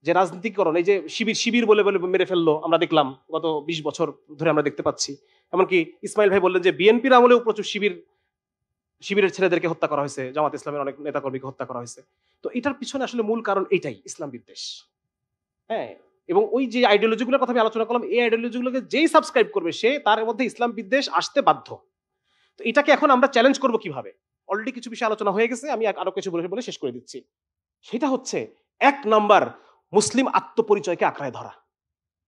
যে রাজনীতিকরণ, এই যে শিবির বলে বলে মেরে ফেললো, আমরা দেখলাম গত 20 বছর ধরে আমরা দেখতে পাচ্ছি। এমনকি ইসমাইল ভাই বললেন যে বিএনপির আমলেও প্রচুর শিবিরের ছেলেদেরকে হত্যা করা হয়েছে, জামাত ইসলামের অনেক নেতাকর্মীকে হত্যা করা হয়েছে। তো এটার পিছনে আসলে মূল কারণ এইটাই, ইসলাম বিদ্বেষ। হ্যাঁ, এবং ওই যে আইডিওলজিগুলোর কথা আমি আলোচনা করলাম, এই আইডিওলজিগুলোকে যেই সাবস্ক্রাইব করবে সে, তার মধ্যে ইসলাম বিদ্বেষ আসতে বাধ্য। তো এটাকে এখন আমরা চ্যালেঞ্জ করবো কিভাবে? অলরেডি কিছু বিষয় আলোচনা হয়ে গেছে, আমি আরো কিছু বলে শেষ করে দিচ্ছি। সেটা হচ্ছে 1 নাম্বার, মুসলিম আত্মপরিচয়কে আঁকড়ায় ধরা।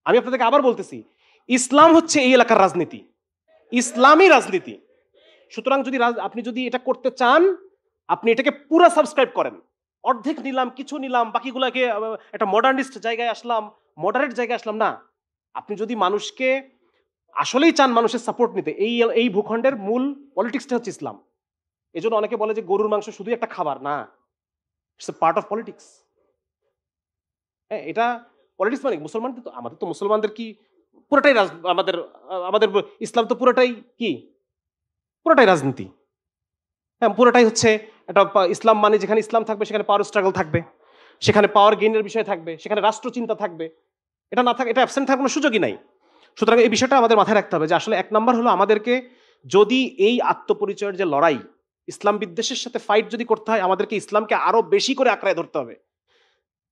আমি আপনাদেরকে আবার বলতেছি, ইসলাম হচ্ছে এই এলাকার রাজনীতি, ইসলামী রাজনীতি। সুতরাং আপনি যদি এটা করতে চান, আপনি এটাকে পুরো সাবস্ক্রাইব করেন। অর্ধেক নিলাম, কিছু নিলাম, বাকিগুলোকে একটা মডার্নিস্ট জায়গায় আসলাম, মডারেট জায়গায় আসলাম না। আপনি যদি মানুষকে আসলেই চান মানুষের সাপোর্ট নিতে, এই ভূখণ্ডের মূল পলিটিক্সটা হচ্ছে ইসলাম। এজন্য অনেকে বলে যে গরুর মাংস শুধু একটা খাবার না, it's a part of politics. হ্যাঁ, এটা পলিটিক্স মানে মুসলমানদের তো, আমাদের তো মুসলমানদের কি পুরোটাই আমাদের ইসলাম তো পুরোটাই কি, পুরোটাই রাজনীতি। হ্যাঁ, পুরোটাই হচ্ছে একটা ইসলাম মানে যেখানে ইসলাম থাকবে সেখানে পাওয়ার স্ট্রাগল থাকবে, সেখানে পাওয়ার গেইনের বিষয় থাকবে, সেখানে রাষ্ট্রচিন্তা থাকবে। এটা না থাকে, এটা অ্যাবসেন্ট থাকার কোনো সুযোগই নাই। সুতরাং এই বিষয়টা আমাদের মাথায় রাখতে হবে যে আসলে 1 নাম্বার হলো আমাদেরকে যদি এই আত্মপরিচয়ের যে লড়াই, ইসলাম বিদ্বেষের সাথে ফাইট যদি করতে হয়, আমাদেরকে ইসলামকে আরো বেশি করে আঁকড়ায় ধরতে হবে।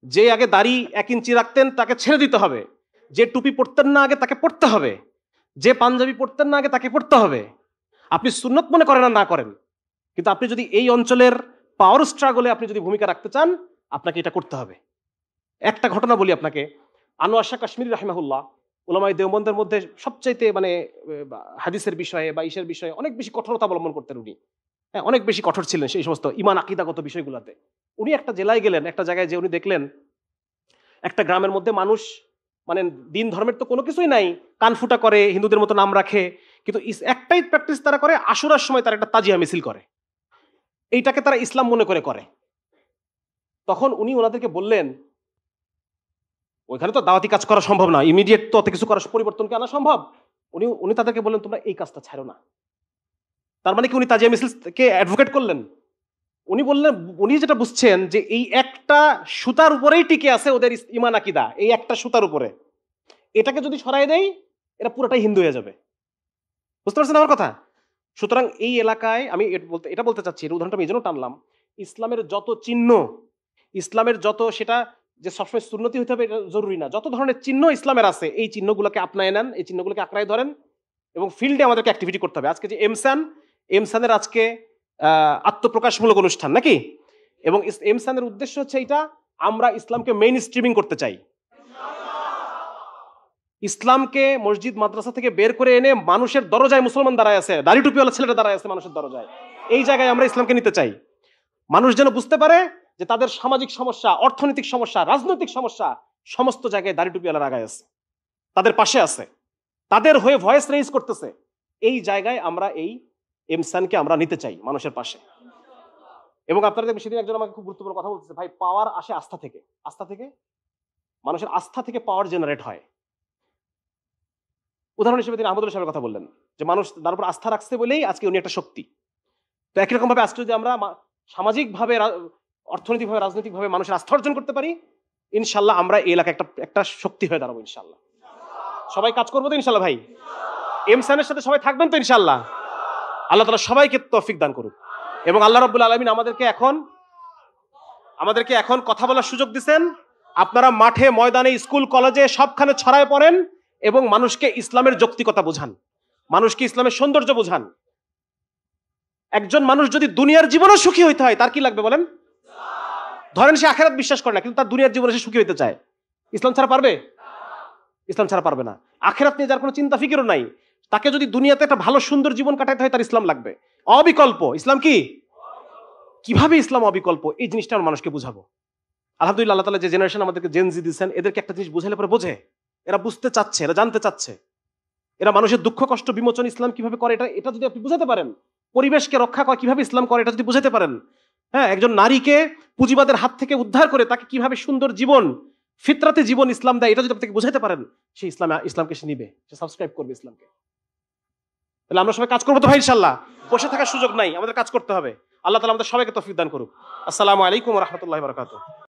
যে আগে দাড়ি 1 ইঞ্চি রাখতেন তাকে ছেড়ে দিতে হবে, যে টুপি পরতেন না আগে তাকে পড়তে হবে, যে পাঞ্জাবি পরতেন না আগে তাকে পড়তে হবে। আপনি সুন্নত মনে করেন আর না করেন, কিন্তু আপনি যদি এই অঞ্চলের পাওয়ার স্ট্রাগলে আপনি যদি ভূমিকা রাখতে চান, আপনাকে এটা করতে হবে। একটা ঘটনা বলি আপনাকে, আনোয়ার শাহ কাশ্মীরি রাহিমাহুল্লাহ, উলামায়ে দেওবন্দের মধ্যে সবচাইতে মানে হাদিসের বিষয়ে বা ইসের বিষয়ে অনেক বেশি কঠোরতা অবলম্বন করতেন উনি। হ্যাঁ, অনেক বেশি কঠোর ছিলেন সেই সমস্ত ইমান আকিদাগত বিষয়গুলোতে। উনি একটা জেলায় গেলেন, একটা জায়গায় যে উনি দেখলেন একটা গ্রামের মধ্যে মানুষ মানে দিন ধর্মের তো কোনো কিছুই নাই, কানফুটা করে, হিন্দুদের মতো নাম রাখে, কিন্তু একটাই প্র্যাকটিস তারা করে, আশুরার সময় তারা একটা তাজিয়া মিছিল করে, এইটাকে তারা ইসলাম মনে করে। তখন উনি ওনাদেরকে বললেন, ওইখানে তো দাওয়াতি কাজ করা সম্ভব না, ইমিডিয়েট তো অত কিছু করা, পরিবর্তনকে আনা সম্ভব। উনি তাদেরকে বললেন, তোমরা এই কাজটা ছাড়ো না। তার মানে কি উনি তাজিয়া মিছিলকে অ্যাডভোকেট করলেন? উনি বললেন, উনি যেটা বুঝছেন যে এই একটা সুতার উপরেই টিকে আছে ওদের ইমান আকিদা, এই একটা সুতার উপরে, এটাকে যদি সরাই দেয় এরা পুরোটাই হিন্দু হয়ে যাবে। বুঝতে পারছেন আমার কথা? সুতরাং এই এলাকায় আমি এটা বলতে চাচ্ছি, এর উদাহরণটা আমি এই জন্য টানলাম, ইসলামের যত চিহ্ন, ইসলামের যত, সেটা যে সবসময় সুন্নতি হতে হবে এটা জরুরি না, যত ধরনের চিহ্ন ইসলামের আছে এই চিহ্নগুলোকে আপনায় নেন, এই চিহ্নগুলোকে আঁকড়ায় ধরেন এবং ফিল্ডে আমাদেরকে অ্যাক্টিভিটি করতে হবে। আজকে যে এমসানের আজকে আত্মপ্রকাশমূলক অনুষ্ঠান নাকি, এবং এমসানের উদ্দেশ্য হচ্ছে এটা, আমরা ইসলামকে মেইন স্ট্রিমিং করতে চাই। ইসলামকে মসজিদ মাদ্রাসা থেকে বের করে এনে মানুষের দরজায় মুসলমান দাঁড়ায় আছে, দাড়ি টুপিওয়ালা ছেলেটা দাঁড়ায় আছে মানুষের দরজায়, এই জায়গায় আমরা ইসলামকে নিতে চাই। মানুষ যেন বুঝতে পারে যে তাদের সামাজিক সমস্যা, অর্থনৈতিক সমস্যা, রাজনৈতিক সমস্যা, সমস্ত জায়গায় দাড়ি টুপিওয়ালার আগায় আছে, তাদের পাশে আছে, তাদের হয়ে ভয়েস রেইজ করতেছে। এই জায়গায় আমরা এই এমসানকে আমরা নিতে চাই মানুষের পাশে। এবং আপনারা দেখবেন সেদিন একজন আমাকে খুব গুরুত্বপূর্ণ কথা বলতেছে, ভাই পাওয়ার আসে আস্থা থেকে, আস্থা থেকে, মানুষের আস্থা থেকে পাওয়ার জেনারেট হয়। উদাহরণ হিসেবে তিনি আহমদুল্লাহ সাহেবের কথা বললেন যে মানুষ তার উপর আস্থা রাখছে বলেই আজকে উনি একটা শক্তি। তো একই রকম ভাবে আজকে যদি আমরা সামাজিকভাবে, অর্থনৈতিকভাবে, রাজনৈতিকভাবে মানুষের আস্থা অর্জন করতে পারি, ইনশাল্লাহ আমরা এই এলাকায় একটা শক্তি হয়ে দাঁড়াবো ইনশাল্লাহ। সবাই কাজ করবো তো ইনশাল্লাহ ভাই? এমসানের সাথে সবাই থাকবেন তো ইনশাল্লাহ? আল্লাহ তাআলা সবাইকে তৌফিক দান করুক। এবং আল্লাহ রাব্বুল আলামিন আমাদেরকে এখন কথা বলার সুযোগ দিচ্ছেন। আপনারা মাঠে, ময়দানে, স্কুল, কলেজে সবখানে ছড়ায় পড়েন এবং মানুষকে ইসলামের যৌক্তিকতা বোঝান, মানুষকে ইসলামের সৌন্দর্য বোঝান। একজন মানুষ যদি দুনিয়ার জীবনে সুখী হইতে হয়, তার কি লাগবে বলেন? ধরেন সে আখিরাত বিশ্বাস করে না, কিন্তু তার দুনিয়ার জীবনে সে সুখী হইতে চায়, ইসলাম ছাড়া পারবে? ইসলাম ছাড়া পারবে না। আখিরাত নিয়ে যার কোনো চিন্তা ফিকিরও নাই, তাকে যদি দুনিয়াতে একটা ভালো সুন্দর জীবন কাটাতে হয়, তার ইসলাম লাগবে অবিকল্প। ইসলাম কি? কিভাবে ইসলাম অবিকল্প, এই জিনিসটা আমরা মানুষকে বুঝাবো। আলহামদুলিল্লাহ, আল্লাহ তাআলা যে জেনারেশন আমাদেরকে জেনজি দিচ্ছেন, এদেরকে একটা জিনিস বুঝালে পরে বোঝে, এরা বুঝতে চাচ্ছে, এরা জানতে চাচ্ছে, এরা মানুষের দুঃখ কষ্ট বিমোচন ইসলাম কিভাবে করে, এটা যদি আপনি বুঝাতে পারেন, পরিবেশকে রক্ষা করা কিভাবে ইসলাম করে এটা যদি বুঝাতে পারেন, হ্যাঁ, একজন নারীকে পুঁজিবাদের হাত থেকে উদ্ধার করে তাকে কিভাবে সুন্দর জীবন, ফিতরাতে জীবন ইসলাম দেয়, এটা যদি আপনাকে বুঝাতে পারেন, সে ইসলামকে সে নিবে, সে সাবস্ক্রাইব করবে ইসলামকে। তাহলে আমরা সবাই কাজ করবো তো ভাই ইনশাল্লাহ? বসে থাকার সুযোগ নাই, আমাদের কাজ করতে হবে। আল্লাহ তাআলা আমাদের সবাইকে তৌফিক দান করুক। আসসালামু আলাইকুম ওয়া রাহমাতুল্লাহি ওয়া বারাকাতুহু।